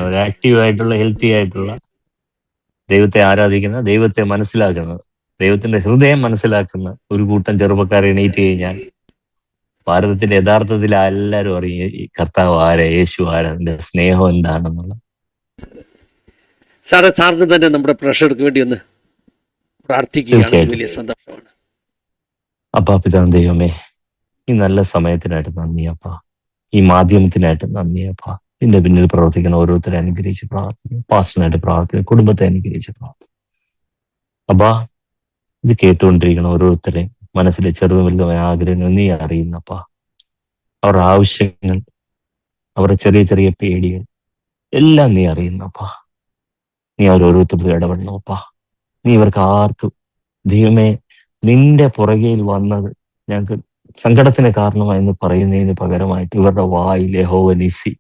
ഒരു ആക്റ്റീവ് ആയിട്ടുള്ള ഹെൽത്തി ആയിട്ടുള്ള, ദൈവത്തെ ആരാധിക്കുന്ന, ദൈവത്തെ മനസ്സിലാക്കുന്ന, ദൈവത്തിന്റെ ഹൃദയം മനസ്സിലാക്കുന്ന ഒരു കൂട്ടം ചെറുപ്പക്കാരെ എണീറ്റ് കഴിഞ്ഞാൽ ഭാരതത്തിന്റെ യഥാർത്ഥത്തിൽ എല്ലാവരും അറിയും ഈ കർത്താവ് ആരാ, യേശു ആരാ, അതിന്റെ സ്നേഹം എന്താണെന്നുള്ളത്. സാറിന് തന്നെ നമ്മുടെ പ്രേക്ഷകർക്ക് വേണ്ടി ഒന്ന് പ്രാർത്ഥിക്കുകയാണ്. വലിയ സന്തോഷമാണ്. അപ്പാ പിതാവ് ദൈവമേ, ഈ നല്ല സമയത്തിനായിട്ട് നന്ദി അപ്പാ. ഈ മാധ്യമത്തിനായിട്ട് നന്ദി അപ്പാ. ഇതിന്റെ പിന്നിൽ പ്രവർത്തിക്കുന്ന ഓരോരുത്തരെ അനുഗ്രഹിച്ച് പ്രാർത്ഥിക്കും. പാസ്റ്ററിനായിട്ട് പ്രാർത്ഥിക്കും. കുടുംബത്തെ അനുഗ്രഹിച്ച് പ്രാർത്ഥിക്കും. അപ്പാ, ഇത് കേട്ടുകൊണ്ടിരിക്കണം ഓരോരുത്തരെയും മനസ്സിലെ ചെറുതും വലുതുമായ ആഗ്രഹങ്ങൾ നീ അറിയുന്നപ്പാ. അവരുടെ ആവശ്യങ്ങൾ, അവരുടെ ചെറിയ ചെറിയ പേടികൾ എല്ലാം നീ അറിയുന്നപ്പാ. നീ അവരോരോരുത്തരും ഇടപെടണപ്പാ. നീ ഇവർക്ക് ആർക്കും ദൈവമേ നിന്റെ പുറകയിൽ വന്നത് ഞങ്ങൾക്ക് സങ്കടത്തിന് കാരണമായെന്ന് പറയുന്നതിന് പകരമായിട്ട് ഇവരുടെ വായിൽ യഹോവ നിസി,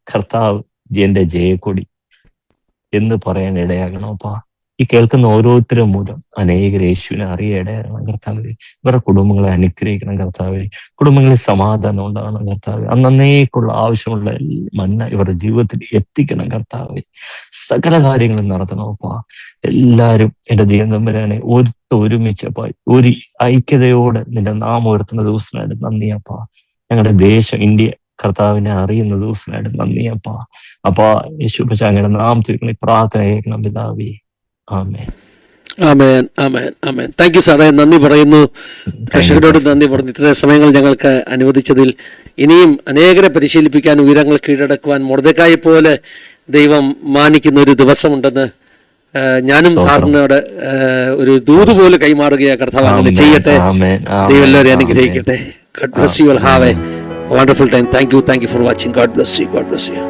കർത്താവ് എന്റെ ജയക്കൊടി എന്ന് പറയാൻ ഇടയാകണോപ്പാ. ഈ കേൾക്കുന്ന ഓരോരുത്തരും മൂലം അനേകർ യേശുവിനെ അറിയാൻ ഇടയാകണം കർത്താവേ. ഇവരുടെ കുടുംബങ്ങളെ അനുഗ്രഹിക്കണം കർത്താവേ. കുടുംബങ്ങളിൽ സമാധാനം ഉണ്ടാകണം കർത്താവേ. അന്നേക്കുള്ള ആവശ്യമുള്ള മന്ന ഇവരുടെ ജീവിതത്തിൽ എത്തിക്കണം കർത്താവേ. സകല കാര്യങ്ങളും നടത്തണോപ്പാ. എല്ലാവരും എന്റെ ദൈവം തമ്പുരാനെ ഒരുമിച്ചപ്പാ, ഒരു ഐക്യതയോടെ നിന്റെ നാമം ഉയർത്തുന്ന ദിവസമായിട്ട് നന്ദിയപ്പാ. ഞങ്ങളുടെ ദേശം ഇന്ത്യ കർത്താവിനെ അറിയുന്ന ദിവസമായിട്ട് നന്ദിയപ്പാ. അപ്പാ യേശു അങ്ങയുടെ നാമത്തിൽ പ്രാർത്ഥന കേൾക്കണം പിതാവേ. ആമേൻ, ആമേൻ, ആമേൻ, ആമേൻ. താങ്ക് യു സാറേ. നന്ദി പറയുന്നു. പ്രേക്ഷകരോട് നന്ദി പറഞ്ഞു. ഇത്രയും സമയങ്ങൾ ഞങ്ങൾക്ക് അനുവദിച്ചതിൽ. ഇനിയും അനേകരെ പരിശീലിപ്പിക്കാൻ, ഉയരങ്ങൾ കീഴടക്കുവാൻ മൊർദെഖായെ പോലെ ദൈവം മാനിക്കുന്ന ഒരു ദിവസമുണ്ടെന്ന് ഞാനും സാറിനോട് ഒരു ദൂത് പോലെ കൈമാറുകയാണ്. കർത്താവ് അങ്ങനെ ചെയ്യട്ടെ. ദൈവം എല്ലാവരെയും അനുഗ്രഹിക്കട്ടെ. God bless you all. Have a wonderful time. Thank you for watching. God bless you. God bless you.